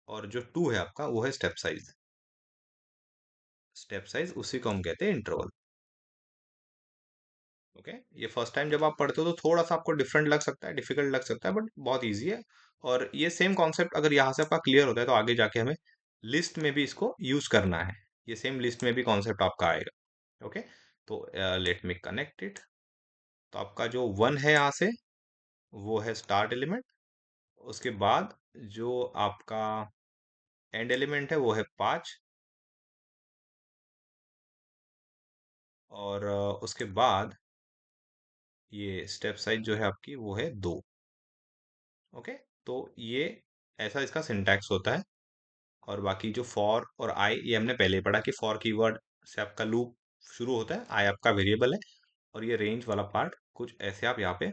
और जो 2 है आपका, वो है स्टेप साइज। स्टेप साइज उसी को हम कहते हैं इंटरवल। ओके, ये फर्स्ट टाइम जब आप पढ़ते हो तो थोड़ा सा आपको डिफरेंट लग सकता है, डिफिकल्ट लग सकता है, बट बहुत इजी है। और ये सेम कॉन्सेप्ट अगर यहाँ से आपका क्लियर होता है, तो आगे जाके हमें लिस्ट में भी इसको यूज करना है। ये सेम लिस्ट में भी कॉन्सेप्ट आपका आएगा। ओके, तो लेट मी कनेक्ट इट। तो आपका जो 1 है यहाँ से, वो है स्टार्ट एलिमेंट। उसके बाद जो आपका एंड एलिमेंट है, वो है 5। और उसके बाद ये स्टेप साइज जो है आपकी, वो है 2। ओके, तो ये ऐसा इसका सिंटैक्स होता है। और बाकी जो फॉर और आई, ये हमने पहले ही पढ़ा कि फॉर कीवर्ड से आपका लूप शुरू होता है, आई आपका वेरिएबल है, और ये रेंज वाला पार्ट कुछ ऐसे आप यहाँ पे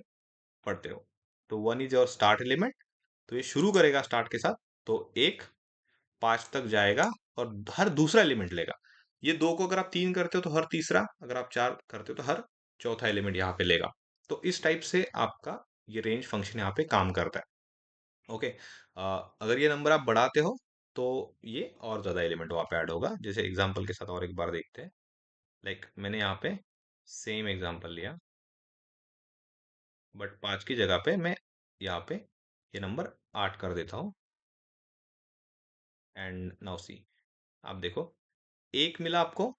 पढ़ते हो। तो 1 इज योर स्टार्ट एलिमेंट, तो ये शुरू करेगा स्टार्ट के साथ, तो 1 5 तक जाएगा, और हर दूसरा एलिमेंट लेगा। ये 2 को अगर आप 3 करते हो तो हर तीसरा, अगर आप 4 करते हो तो हर चौथा एलिमेंट यहाँ पे लेगा। तो इस टाइप से आपका ये रेंज फंक्शन यहाँ पे काम करता है। ओके, अगर ये नंबर आप बढ़ाते हो, तो ये और ज्यादा एलिमेंट वहां पे ऐड होगा। जैसे एग्जांपल के साथ और एक बार देखते हैं। लाइक मैंने यहाँ पे सेम एग्जांपल लिया, बट 5 की जगह पे मैं यहाँ पे ये नंबर 8 कर देता हूँ। एंड नाउ सी, आप देखो, एक मिला आपको,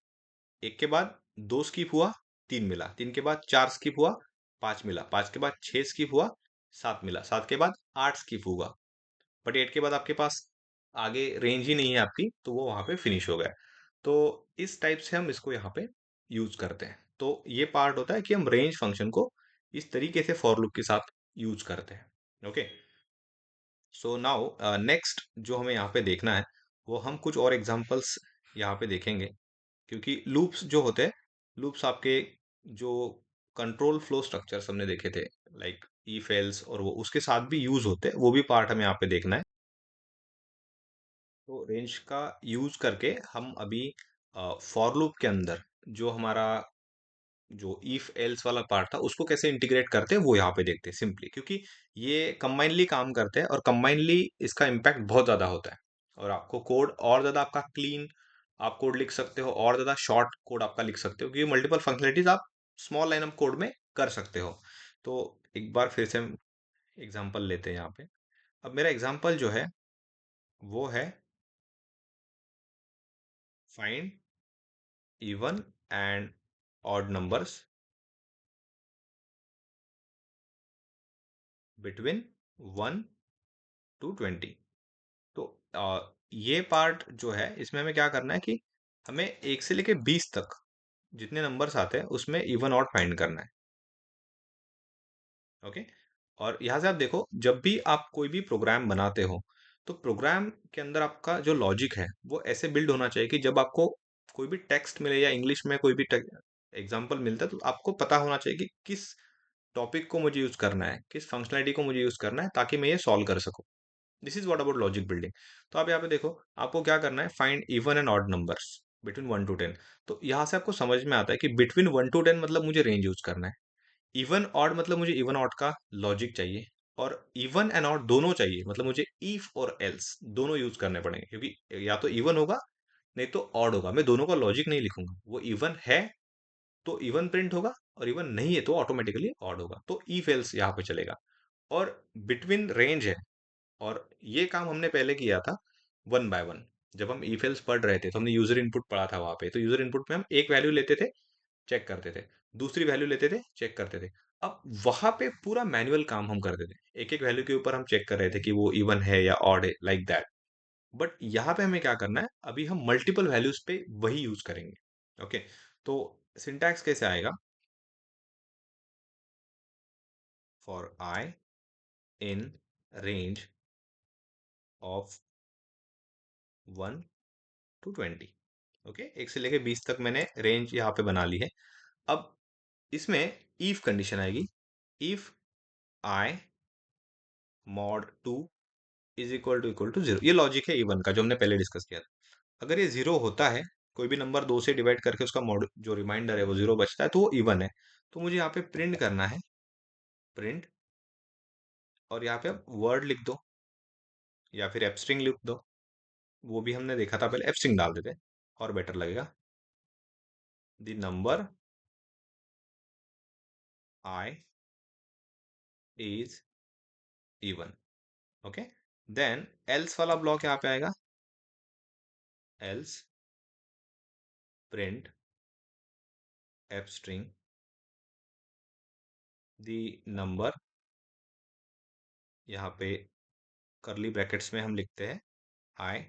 एक के बाद दो स्किप हुआ, 3 मिला, 3 के बाद 4 स्किप हुआ, 5 मिला, 5 के बाद 6 स्किप हुआ, 7 मिला, 7 के बाद 8 स्किप हुआ, बट 8 के बाद आपके पास आगे रेंज ही नहीं है आपकी, तो वो वहां पे फिनिश हो गया। तो इस टाइप से हम इसको यहाँ पे यूज करते हैं। तो ये पार्ट होता है कि हम रेंज फंक्शन को इस तरीके से फॉर लूप के साथ यूज करते हैं। ओके, सो नाउ नेक्स्ट जो हमें यहाँ पे देखना है, वो हम कुछ और एग्जांपल्स यहाँ पे देखेंगे। क्योंकि लूप्स जो होते हैं, लूप्स आपके जो कंट्रोल फ्लो स्ट्रक्चर्स हमने देखे थे, लाइक इफ एल्स और वो उसके साथ भी यूज होते हैं, वो भी पार्ट हमें यहाँ पे देखना है। तो रेंज का यूज करके हम अभी फॉर लूप के अंदर जो हमारा जो इफ एल्स वाला पार्ट था उसको कैसे इंटीग्रेट करते हैं वो यहाँ पे देखते हैं सिंपली, क्योंकि ये कंबाइनली काम करते हैं और कंबाइनली इसका इम्पैक्ट बहुत ज्यादा होता है। और आपको कोड और ज्यादा आपका क्लीन आप कोड लिख सकते हो, और ज्यादा शॉर्ट कोड आपका लिख सकते हो, क्योंकि मल्टीपल फंक्शनलिटीज आप स्मॉल लाइन ऑफ कोड में कर सकते हो। तो एक बार फिर से हम एग्जांपल लेते हैं यहाँ पे। अब मेरा एग्जांपल जो है वो है find even and odd numbers between 1 to 20। तो ये पार्ट जो है इसमें हमें क्या करना है कि हमें 1 से लेके 20 तक जितने नंबर्स आते हैं उसमें इवन ऑड फाइंड करना है। ओके। और यहाँ से आप देखो, जब भी आप कोई भी प्रोग्राम बनाते हो तो प्रोग्राम के अंदर आपका जो लॉजिक है वो ऐसे बिल्ड होना चाहिए कि जब आपको कोई भी टेक्स्ट मिले या इंग्लिश में कोई भी एग्जाम्पल मिलता है तो आपको पता होना चाहिए कि किस टॉपिक को मुझे यूज करना है, किस फंक्शनलिटी को मुझे यूज करना है, ताकि मैं ये सॉल्व कर सकूं। This is what about logic building. तो आप यहाँ पे देखो, आपको क्या करना है, find even and odd numbers between 1 to 10। तो यहाँ से आपको समझ में आता है कि बिटवीन 1 to 10 मतलब मुझे रेंज यूज करना है, इवन ऑड मतलब मुझे इवन ऑड का लॉजिक चाहिए, और इवन एंड ऑड दोनों चाहिए, मतलब मुझे इफ और एल्स दोनों यूज करने पड़ेंगे, क्योंकि या तो इवन होगा नहीं तो ऑड होगा। मैं दोनों का लॉजिक नहीं लिखूंगा, वो इवन है तो इवन प्रिंट होगा, और इवन नहीं है तो ऑटोमेटिकली ऑड होगा। तो इफ एल्स यहाँ पे चलेगा। और बिटवीन रेंज है, और ये काम हमने पहले किया था 1 by 1। जब हम if else पढ़ रहे थे तो हमने यूजर इनपुट पढ़ा था वहां पे। तो यूजर इनपुट में हम एक वैल्यू लेते थे, चेक करते थे, दूसरी वैल्यू लेते थे, चेक करते थे। अब वहां पे पूरा मैनुअल काम हम करते थे, एक एक वैल्यू के ऊपर हम चेक कर रहे थे कि वो इवन है या ऑड है, लाइक दैट। बट यहाँ पे हमें क्या करना है, अभी हम मल्टीपल वैल्यूज पे वही यूज करेंगे। ओके। तो सिंटैक्स कैसे आएगा, for i in range of 1 to 20। Okay, 1 से लेके 20 तक मैंने रेंज यहाँ पे बना ली है। अब इसमें इफ कंडीशन आएगी, if i mod 2 is equal to 0। ये लॉजिक है इवन का जो हमने पहले डिस्कस किया था। अगर ये 0 होता है, कोई भी नंबर 2 से डिवाइड करके उसका मॉड जो रिमाइंडर है वो 0 बचता है, तो वो इवन है। तो मुझे यहाँ पे प्रिंट करना है, प्रिंट, और यहाँ पे आप वर्ड लिख दो या फिर एब्स्ट्रिंग लिख दो। वो भी हमने देखा था पहले, एब्स्ट्रिंग डाल देते और बेटर लगेगा। The number i is even. Okay. Then else वाला ब्लॉक यहाँ पे आएगा, else print f string the number, यहाँ पे करली ब्रैकेट्स में हम लिखते हैं आई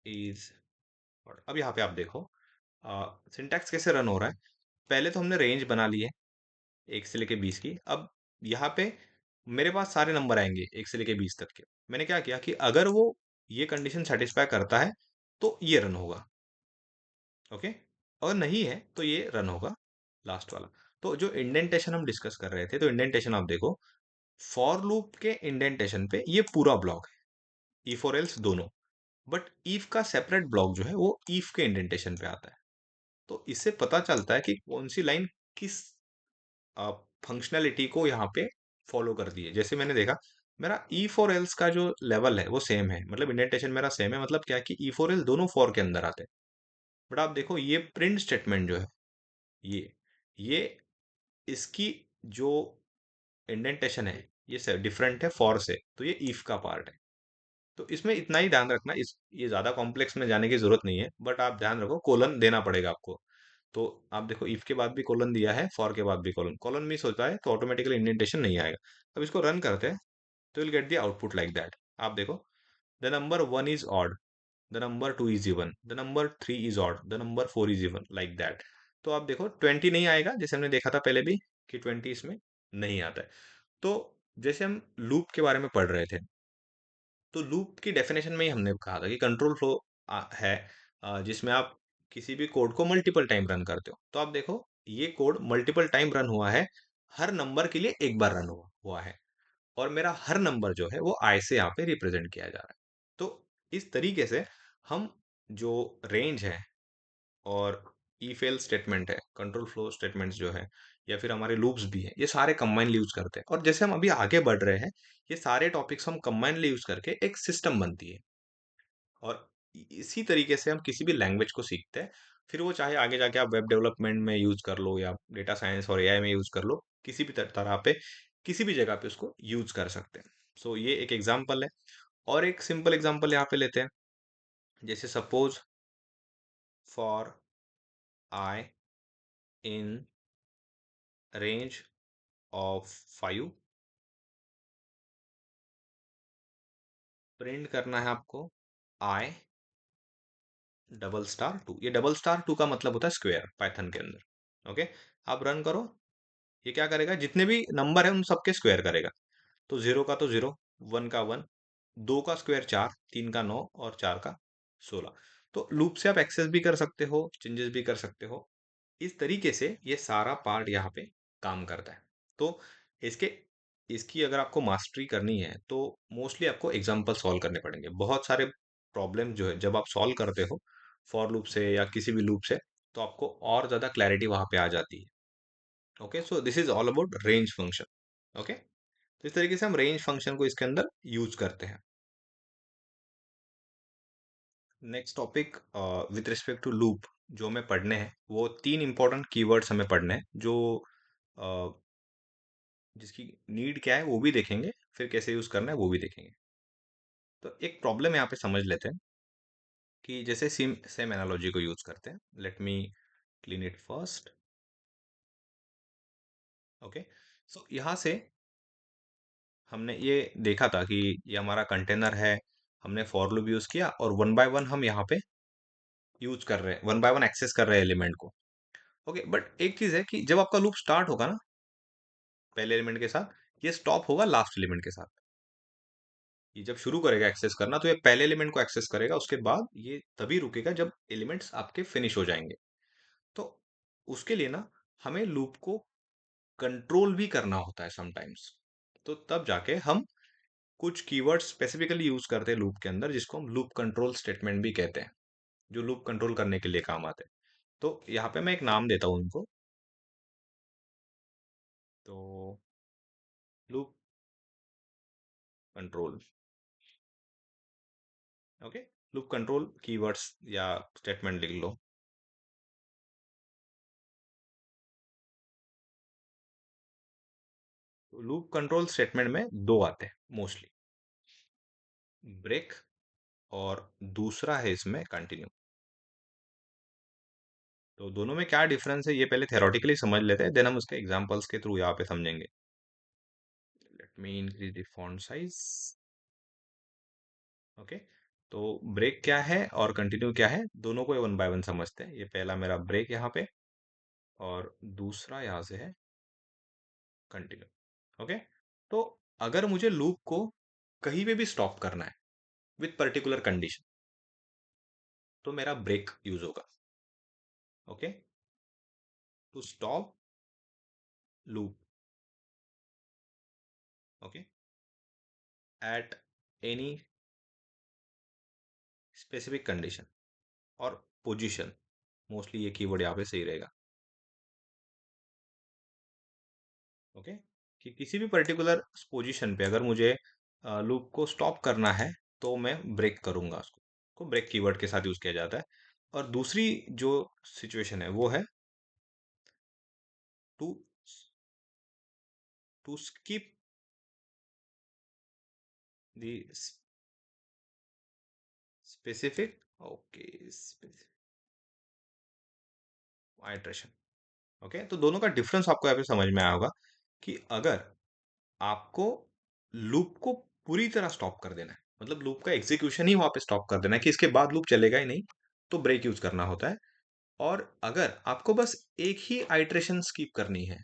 इज। अब यहाँ पे आप देखो सिंटैक्स कैसे रन हो रहा है। पहले तो हमने रेंज बना ली है 1 से लेके 20 की। अब यहाँ पे मेरे पास सारे नंबर आएंगे 1 से लेके 20 तक के। मैंने क्या किया कि अगर वो ये कंडीशन सेटिस्फाई करता है तो ये रन होगा। ओके। और नहीं है तो ये रन होगा, लास्ट वाला। तो जो इंडेंटेशन हम डिस्कस कर रहे थे, तो इंडेंटेशन आप देखो, फॉर लूप के इंडेंटेशन पे ये पूरा ब्लॉक है, इफ और एल्स दोनों। बट ईफ का सेपरेट ब्लॉक जो है वो ईफ के इंडेंटेशन पे आता है। तो इससे पता चलता है कि कौन सी लाइन किस फंक्शनैलिटी को यहाँ पे फॉलो करती है। जैसे मैंने देखा, मेरा ईफ और एल्स का जो लेवल है वो सेम है, मतलब इंडेंटेशन मेरा सेम है, मतलब क्या है कि ईफ और एल्स दोनों फॉर के अंदर आते हैं। बट आप देखो ये प्रिंट स्टेटमेंट जो है, ये ये इसकी जो इंडेंटेशन है ये डिफरेंट है फॉर से, तो ये ईफ का पार्ट है। तो इसमें इतना ही ध्यान रखना, इस ये ज्यादा कॉम्प्लेक्स में जाने की जरूरत नहीं है, बट आप ध्यान रखो कोलन देना पड़ेगा आपको। तो आप देखो इफ के बाद भी कोलन दिया है, फॉर के बाद भी कोलन, कोलन मिस होता है तो ऑटोमेटिकली इंडेंटेशन नहीं आएगा। अब इसको रन करते हैं तो will get the output like that. आप देखो, the number 1 is odd, the number 2 is even, the number 3 is odd, the number 4 is even, like that. तो आप देखो 20 नहीं आएगा, जैसे हमने देखा था पहले भी कि 20 इसमें नहीं आता है। तो जैसे हम लूप के बारे में पढ़ रहे थे, तो लूप की डेफिनेशन में ही हमने कहा था कि कंट्रोल फ्लो है जिसमें आप किसी भी कोड को मल्टीपल टाइम रन करते हो। तो आप देखो ये कोड मल्टीपल टाइम रन हुआ है हर नंबर के लिए एक बार रन हुआ हुआ है, और मेरा हर नंबर जो है वो आई से यहाँ पे रिप्रेजेंट किया जा रहा है। तो इस तरीके से हम जो रेंज है और ई फेल स्टेटमेंट है, कंट्रोल फ्लो स्टेटमेंट्स जो है, या फिर हमारे लूप्स भी हैं, ये सारे कंबाइनली यूज करते हैं। और जैसे हम अभी आगे बढ़ रहे हैं, ये सारे टॉपिक्स हम कंबाइनली यूज करके एक सिस्टम बनती है। और इसी तरीके से हम किसी भी लैंग्वेज को सीखते हैं, फिर वो चाहे आगे जाके आप वेब डेवलपमेंट में यूज कर लो या डेटा साइंस और एआई में यूज कर लो, किसी भी तरह पे, किसी भी जगह पे उसको यूज कर सकते हैं। सो ये एक एग्जांपल है। और एक सिंपल एग्जांपल यहाँ पे लेते हैं, जैसे suppose for i in range of 5, print करना है आपको आई डबल स्टार 2। ये डबल स्टार 2 का मतलब होता है स्क्वायर पाइथन के अंदर। ओके, आप रन करो, ये क्या करेगा, जितने भी नंबर है उन सबके स्क्वायर करेगा। तो 0 का तो 0, 1 का 1, 2 का स्क्वायर 4, 3 का 9 और 4 का 16। तो लूप से आप एक्सेस भी कर सकते हो, चेंजेस भी कर सकते हो। इस तरीके से ये सारा पार्ट यहाँ पे काम करता है। तो इसके इसकी अगर आपको मास्टरी करनी है तो मोस्टली आपको एग्जांपल सॉल्व करने पड़ेंगे। बहुत सारे प्रॉब्लम जो है जब आप सॉल्व करते हो फॉर लूप से या किसी भी लूप से, तो आपको और ज्यादा क्लैरिटी वहां पे आ जाती है। Okay, so this is all about range function. Okay, तो इस तरीके से हम रेंज फंक्शन को इसके अंदर यूज करते हैं। Next topic with respect to loop जो हमें पढ़ने हैं, वो तीन इंपॉर्टेंट कीवर्ड्स हमें पढ़ने हैं, जो जिसकी नीड क्या है वो भी देखेंगे, फिर कैसे यूज करना है वो भी देखेंगे। तो एक प्रॉब्लम यहाँ पे समझ लेते हैं कि जैसे सेम सेम एनालॉजी को यूज करते हैं। Let me clean it first. Okay, so यहाँ से हमने ये देखा था कि ये हमारा कंटेनर है, हमने फॉर लूप यूज किया और वन बाय वन हम यहाँ पे यूज कर रहे हैं, वन बाय वन एक्सेस कर रहे हैं एलिमेंट को। ओके, बट एक चीज है कि जब आपका लूप स्टार्ट होगा ना पहले एलिमेंट के साथ, ये स्टॉप होगा लास्ट एलिमेंट के साथ। ये जब शुरू करेगा एक्सेस करना तो ये पहले एलिमेंट को एक्सेस करेगा, उसके बाद ये तभी रुकेगा जब एलिमेंट्स आपके फिनिश हो जाएंगे। तो उसके लिए ना हमें लूप को कंट्रोल भी करना होता है समटाइम्स। तो तब जाके हम कुछ कीवर्ड स्पेसिफिकली यूज करते हैं लूप के अंदर, जिसको हम लूप कंट्रोल स्टेटमेंट भी कहते हैं, जो लूप कंट्रोल करने के लिए काम आते हैं। तो यहाँ पे मैं एक नाम देता हूँ उनको। तो loop control. Okay, loop control keywords या स्टेटमेंट लिख लो। तो लूप कंट्रोल स्टेटमेंट में दो आते हैं मोस्टली, ब्रेक और दूसरा है इसमें कंटिन्यू। तो दोनों में क्या डिफरेंस है ये पहले थ्योरेटिकली समझ लेते हैं, देन हम उसके एग्जांपल्स के थ्रू यहाँ पे समझेंगे। Let me increase the font size. Okay, तो ब्रेक क्या है और कंटिन्यू क्या है, दोनों को वन बाय वन समझते हैं। ये पहला मेरा ब्रेक यहाँ पे, और दूसरा यहाँ से है कंटिन्यू। ओके, तो अगर मुझे लूप को कहीं पे भी स्टॉप करना है विथ पर्टिकुलर कंडीशन, तो मेरा ब्रेक यूज होगा। Okay, to stop loop. Okay, at any specific condition और पोजीशन, मोस्टली ये कीवर्ड यहाँ पे सही रहेगा। ओके, कि किसी भी पर्टिकुलर पोजीशन पे अगर मुझे लूप को स्टॉप करना है तो मैं ब्रेक करूंगा उसको, को ब्रेक कीवर्ड के साथ यूज किया जाता है। और दूसरी जो सिचुएशन है वो है to to skip the specific. Okay, iteration. Okay, तो दोनों का डिफरेंस आपको यहाँ पे समझ में आया होगा कि अगर आपको लूप को पूरी तरह स्टॉप कर देना है, मतलब लूप का एग्जीक्यूशन ही वहां पे स्टॉप कर देना है कि इसके बाद लूप चलेगा ही नहीं, तो ब्रेक यूज करना होता है। और अगर आपको बस एक ही आइट्रेशन स्किप करनी है,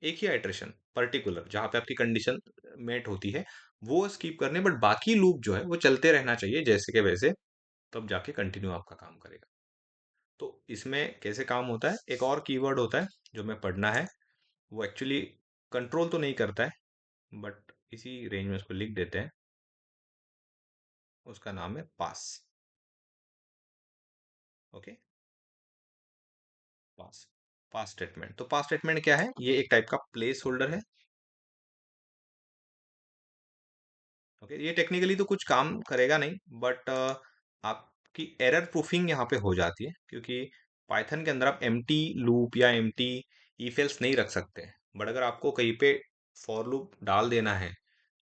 एक ही आइट्रेशन पर्टिकुलर जहां पे आपकी कंडीशन मेट होती है वो स्किप करने, बट बाकी लूप जो है वो चलते रहना चाहिए जैसे के वैसे, तब जाके कंटिन्यू आपका काम करेगा। तो इसमें कैसे काम होता है, एक और कीवर्ड होता है जो हमें पढ़ना है, वो एक्चुअली कंट्रोल तो नहीं करता है, बट इसी रेंज में उसको लिख देते हैं। उसका नाम है पास। ओके, पास। पास स्टेटमेंट, तो पास स्टेटमेंट क्या है? ये एक टाइप का प्लेस होल्डर है। ओके, ये टेक्निकली तो कुछ काम करेगा नहीं, बट आपकी एरर प्रूफिंग यहाँ पे हो जाती है, क्योंकि पाइथन के अंदर आप एम्प्टी लूप या एम्प्टी if else नहीं रख सकते। बट अगर आपको कहीं पे फॉर लूप डाल देना है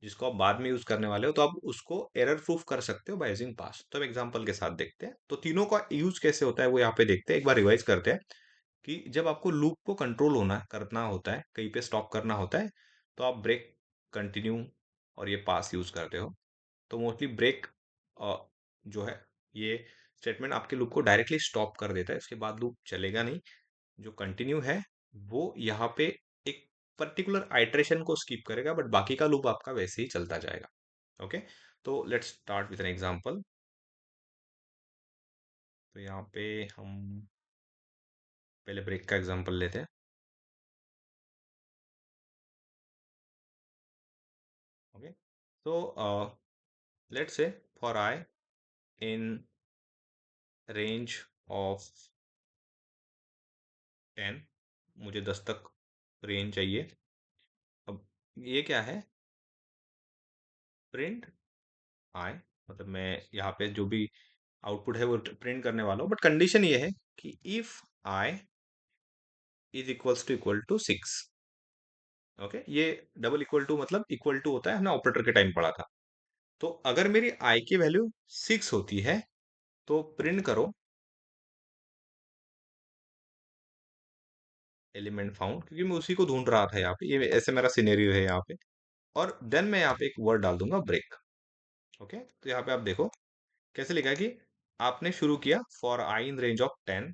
जिसको आप बाद में यूज करने वाले हो, तो आप उसको एरर प्रूफ कर सकते हो बाय यूजिंग पास। तो अब एग्जांपल के साथ देखते हैं, तो तीनों का यूज कैसे होता है वो यहाँ पे देखते हैं। एक बार रिवाइज करते हैं कि जब आपको लूप को कंट्रोल होना करना होता है, कहीं पे स्टॉप करना होता है, तो आप ब्रेक, कंटिन्यू और ये पास यूज करते हो। तो मोस्टली ब्रेक जो है, ये स्टेटमेंट आपके लूप को डायरेक्टली स्टॉप कर देता है, इसके बाद लूप चलेगा नहीं। जो कंटिन्यू है वो यहाँ पे एक पर्टिकुलर आइटरेशन को स्किप करेगा, बट बाकी का लूप आपका वैसे ही चलता जाएगा। ओके, तो let's start with an example. तो यहाँ पे हम पहले ब्रेक का एग्जांपल लेते हैं। ओके, तो let's say for i in range of 10, मुझे 10 तक रेंज चाहिए। अब ये क्या है? प्रिंट आई, मतलब मैं यहाँ पे जो भी आउटपुट है वो प्रिंट करने वाला हूँ, बट कंडीशन ये है कि if i is equal to 6। Okay, ये डबल इक्वल टू मतलब इक्वल टू होता है, हमने ऑपरेटर के टाइम पढ़ा था। तो अगर मेरी आई की वैल्यू 6 होती है तो प्रिंट करो एलिमेंट फाउंड, क्योंकि मैं उसी को ढूंढ रहा था यहाँ पे, ये ऐसे मेरा सिनेरियो है यहाँ पे। और देन मैं यहाँ पे एक वर्ड डाल दूंगा ब्रेक। ओके, तो यहाँ पे आप देखो कैसे लिखा है कि आपने शुरू किया for i in range of 10,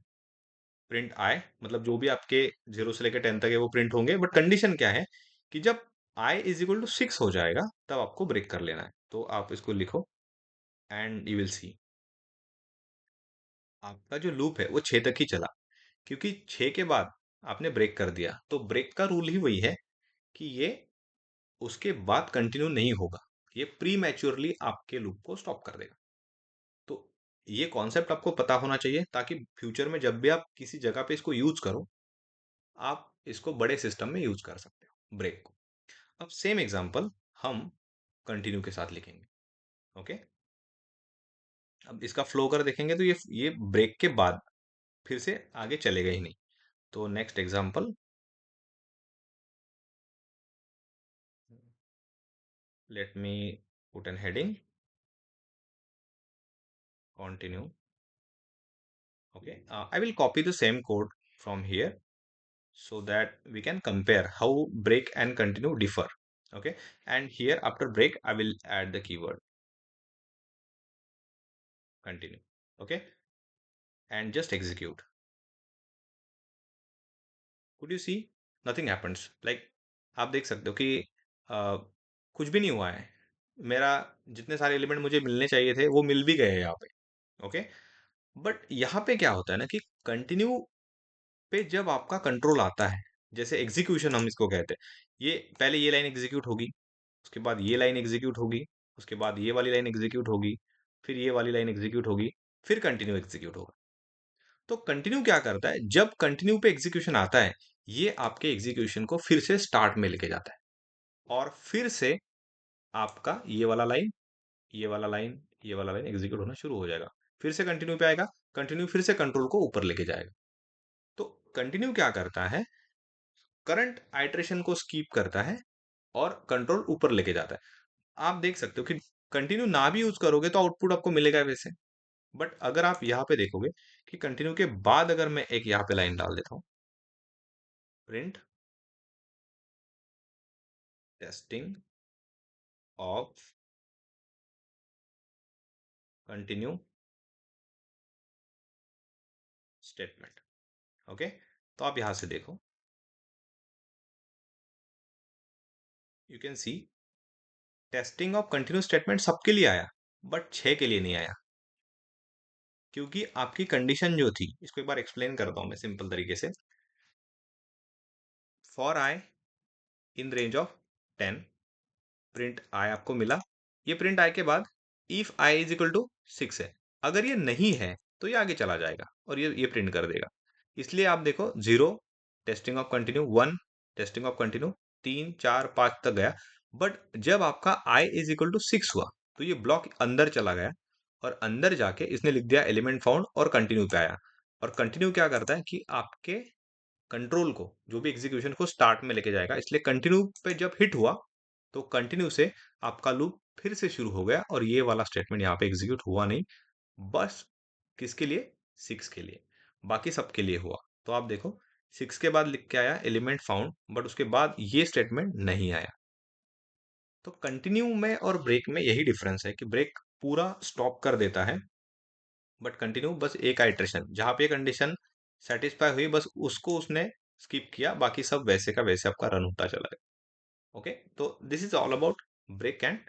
print i, मतलब जो भी आपके 0 से लेकर 10 तक है वो प्रिंट होंगे, बट कंडीशन क्या है कि जब आई इज इक्वल टू 6 हो जाएगा तब आपको ब्रेक कर लेना है। तो आप इसको लिखो एंड यू विल सी आपका जो लूप है वो 6 तक ही चला, क्योंकि 6 के बाद आपने ब्रेक कर दिया। तो ब्रेक का रूल ही वही है कि ये उसके बाद कंटिन्यू नहीं होगा, ये प्री मैच्योरली आपके लूप को स्टॉप कर देगा। तो ये कॉन्सेप्ट आपको पता होना चाहिए, ताकि फ्यूचर में जब भी आप किसी जगह पे इसको यूज करो, आप इसको बड़े सिस्टम में यूज कर सकते हो ब्रेक को। अब सेम एग्जांपल हम कंटिन्यू के साथ लिखेंगे। ओके, अब इसका फ्लो कर देखेंगे तो ये ब्रेक के बाद फिर से आगे चलेगा ही नहीं। तो next example, let me put an heading continue. Okay, I will copy the same code from here so that we can compare how break and continue differ. Okay, and here after break, I will add the keyword continue. Okay, and just execute. Could you see? Nothing happens. Like आप देख सकते हो कि uh, कुछ भी नहीं हुआ है। मेरा जितने सारे एलिमेंट मुझे मिलने चाहिए थे वो मिल भी गए हैं यहाँ पे। ओके, बट यहाँ पे क्या होता है ना कि कंटिन्यू पे जब आपका कंट्रोल आता है, जैसे एग्जीक्यूशन हम इसको कहते हैं, ये पहले ये लाइन एग्जीक्यूट होगी, उसके बाद ये लाइन एग्जीक्यूट होगी, उसके बाद ये वाली लाइन एग्जीक्यूट होगी, फिर ये वाली लाइन एग्जीक्यूट होगी, फिर कंटिन्यू एग्जीक्यूट होगा। तो कंटिन्यू क्या करता है, जब कंटिन्यू पे एग्जीक्यूशन आता है, ये आपके एग्जीक्यूशन को फिर से स्टार्ट में लेके जाता है, और फिर से आपका ये वाला लाइन ये वाला लाइन एग्जीक्यूट होना शुरू हो जाएगा। फिर से कंटिन्यू पे आएगा, कंटिन्यू फिर से कंट्रोल को ऊपर लेके जाएगा। तो कंटिन्यू क्या करता है, करंट आइट्रेशन को स्कीप करता है और कंट्रोल ऊपर लेके जाता है। आप देख सकते हो कि कंटिन्यू ना भी यूज करोगे तो आउटपुट आपको मिलेगा वैसे, बट अगर आप यहाँ पे देखोगे कि कंटिन्यू के बाद अगर मैं एक यहाँ पे लाइन डाल देता हूँ, print testing of continue statement. Okay, तो आप यहां से देखो, you can see testing of continue statement सबके लिए आया, बट 6 के लिए नहीं आया, क्योंकि आपकी कंडीशन जो थी, इसको एक बार एक्सप्लेन करता हूं मैं सिंपल तरीके से। For i in range of 10, print i आपको मिला। ये प्रिंट आई के बाद if i is equal to 6 है, अगर ये नहीं है तो ये आगे चला जाएगा और ये प्रिंट कर देगा। इसलिए आप देखो 0 testing of continue, 1 testing of continue, 3 4 5 तक गया। बट जब आपका आई इज इक्वल टू 6 हुआ तो ये ब्लॉक अंदर चला गया और अंदर जाके इसने लिख दिया एलिमेंट फाउंड और कंटिन्यू पे आया। और कंटिन्यू क्या करता है कि आपके कंट्रोल को, जो भी एग्जीक्यूशन को स्टार्ट में लेके जाएगा। इसलिए कंटिन्यू पे जब हिट हुआ तो कंटिन्यू से आपका लूप फिर से शुरू हो गया और ये वाला स्टेटमेंट यहाँ पे एग्जीक्यूट हुआ नहीं। बस किसके लिए? 6 के लिए। बाकी सबके लिए हुआ। तो आप देखो 6 के बाद लिख के आया एलिमेंट फाउंड, बट उसके बाद ये स्टेटमेंट नहीं आया। तो कंटिन्यू में और ब्रेक में यही डिफरेंस है कि ब्रेक पूरा स्टॉप कर देता है, बट कंटिन्यू बस एक आइट्रेशन, जहां पे कंडीशन सेटिस्फाई हुई बस उसको उसने स्किप किया, बाकी सब वैसे का वैसे आपका रन होता चला गया। ओके, तो this is all about break and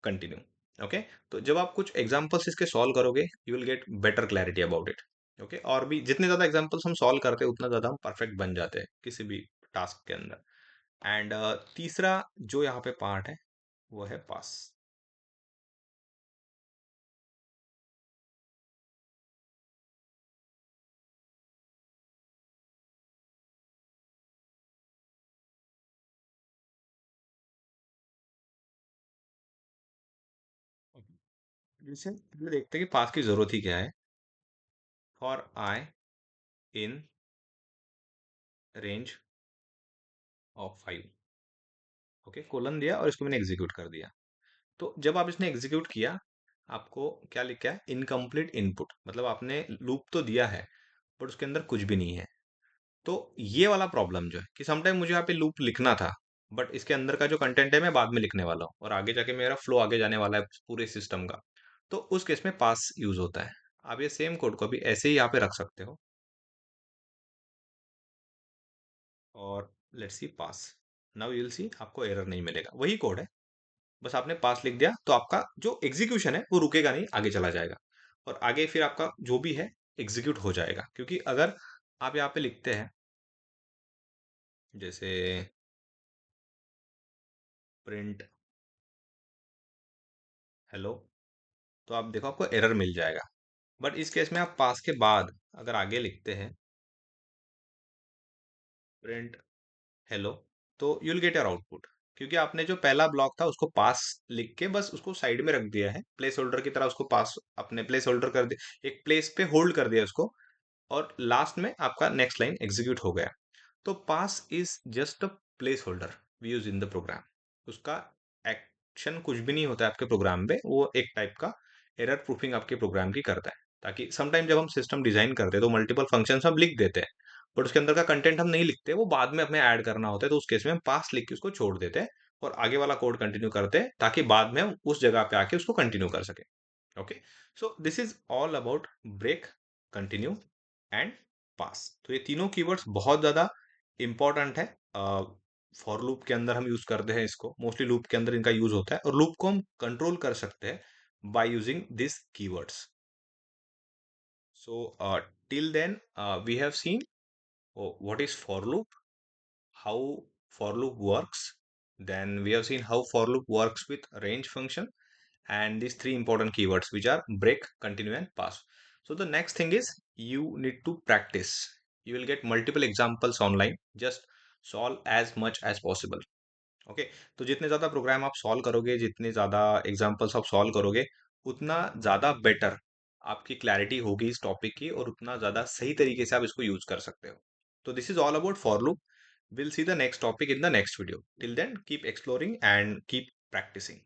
continue. Okay, तो जब आप कुछ एग्जांपल्स इसके सॉल्व करोगे you will get better clarity about it. Okay, और भी जितने ज्यादा एग्जांपल्स हम सॉल्व करते हैं उतना ज्यादा हम परफेक्ट बन जाते हैं किसी भी टास्क के अंदर। एंड तीसरा जो यहाँ पे पार्ट है वो है पास। जैसे पहले देखते हैं कि पास की जरूरत ही क्या है। For i in range of 5। Okay, colon दिया और इसको मैंने एग्जीक्यूट कर दिया। तो जब आप इसने एग्जीक्यूट किया आपको क्या लिखा है? इनकम्प्लीट इनपुट, मतलब आपने लूप तो दिया है बट उसके अंदर कुछ भी नहीं है। तो ये वाला प्रॉब्लम जो है कि समटाइम मुझे यहाँ पे लूप लिखना था बट इसके अंदर का जो कंटेंट है मैं बाद में लिखने वाला हूँ और आगे जाके मेरा फ्लो आगे जाने वाला है पूरे सिस्टम का। तो उस केस में पास यूज होता है। आप ये सेम कोड को भी ऐसे ही यहाँ पे रख सकते हो और let's see pass. Now you will see आपको एरर नहीं मिलेगा, वही कोड है, बस आपने पास लिख दिया तो आपका जो एग्जीक्यूशन है वो रुकेगा नहीं, आगे चला जाएगा और आगे फिर आपका जो भी है एग्जीक्यूट हो जाएगा। क्योंकि अगर आप यहाँ पे लिखते हैं जैसे प्रिंट हेलो, तो आप देखो आपको एरर मिल जाएगा। बट इस केस में आप पास के बाद अगर आगे लिखते हैं प्रिंट हेलो, तो यूल गेट योर आउटपुट। क्योंकि आपने जो पहला ब्लॉक था उसको पास लिख के बस उसको साइड में रख दिया है, प्लेस होल्डर की तरह उसको पास अपने प्लेस होल्डर कर दिया, एक प्लेस पे होल्ड कर दिया उसको और लास्ट में आपका नेक्स्ट लाइन एग्जीक्यूट हो गया। तो pass is just a placeholder we use in the program. उसका एक्शन कुछ भी नहीं होता है आपके प्रोग्राम में, वो एक टाइप का एरर प्रूफिंग आपके प्रोग्राम की करता है। ताकि समटाइम जब हम सिस्टम डिजाइन करते हैं तो मल्टीपल फंक्शन हम लिख देते हैं बट उसके अंदर का कंटेंट हम नहीं लिखते, वो बाद में हमें ऐड करना होता है। तो उस केस में हम पास लिख के उसको छोड़ देते हैं और आगे वाला कोड कंटिन्यू करते हैं ताकि बाद में हम उस जगह पे आके उसको कंटिन्यू कर सके। Okay, so this is all about break, continue and pass. तो ये तीनों कीवर्ड्स बहुत ज्यादा इंपॉर्टेंट है। फॉर लूप के अंदर हम यूज करते हैं इसको, मोस्टली लूप के अंदर इनका यूज होता है और लूप को हम कंट्रोल कर सकते हैं by using this keywords. So till then we have seen what is for loop, how for loop works, then we have seen how for loop works with range function, and these three important keywords which are break, continue and pass. So the next thing is you need to practice. You will get multiple examples online, just solve as much as possible. Okay, तो जितने ज्यादा programme आप solve करोगे, जितने ज्यादा examples आप solve करोगे, उतना ज्यादा बेटर आपकी क्लैरिटी होगी इस टॉपिक की और उतना ज्यादा सही तरीके से आप इसको यूज कर सकते हो। तो this is all about for loop. Will see the next topic in the next video. Till then keep exploring and keep practising.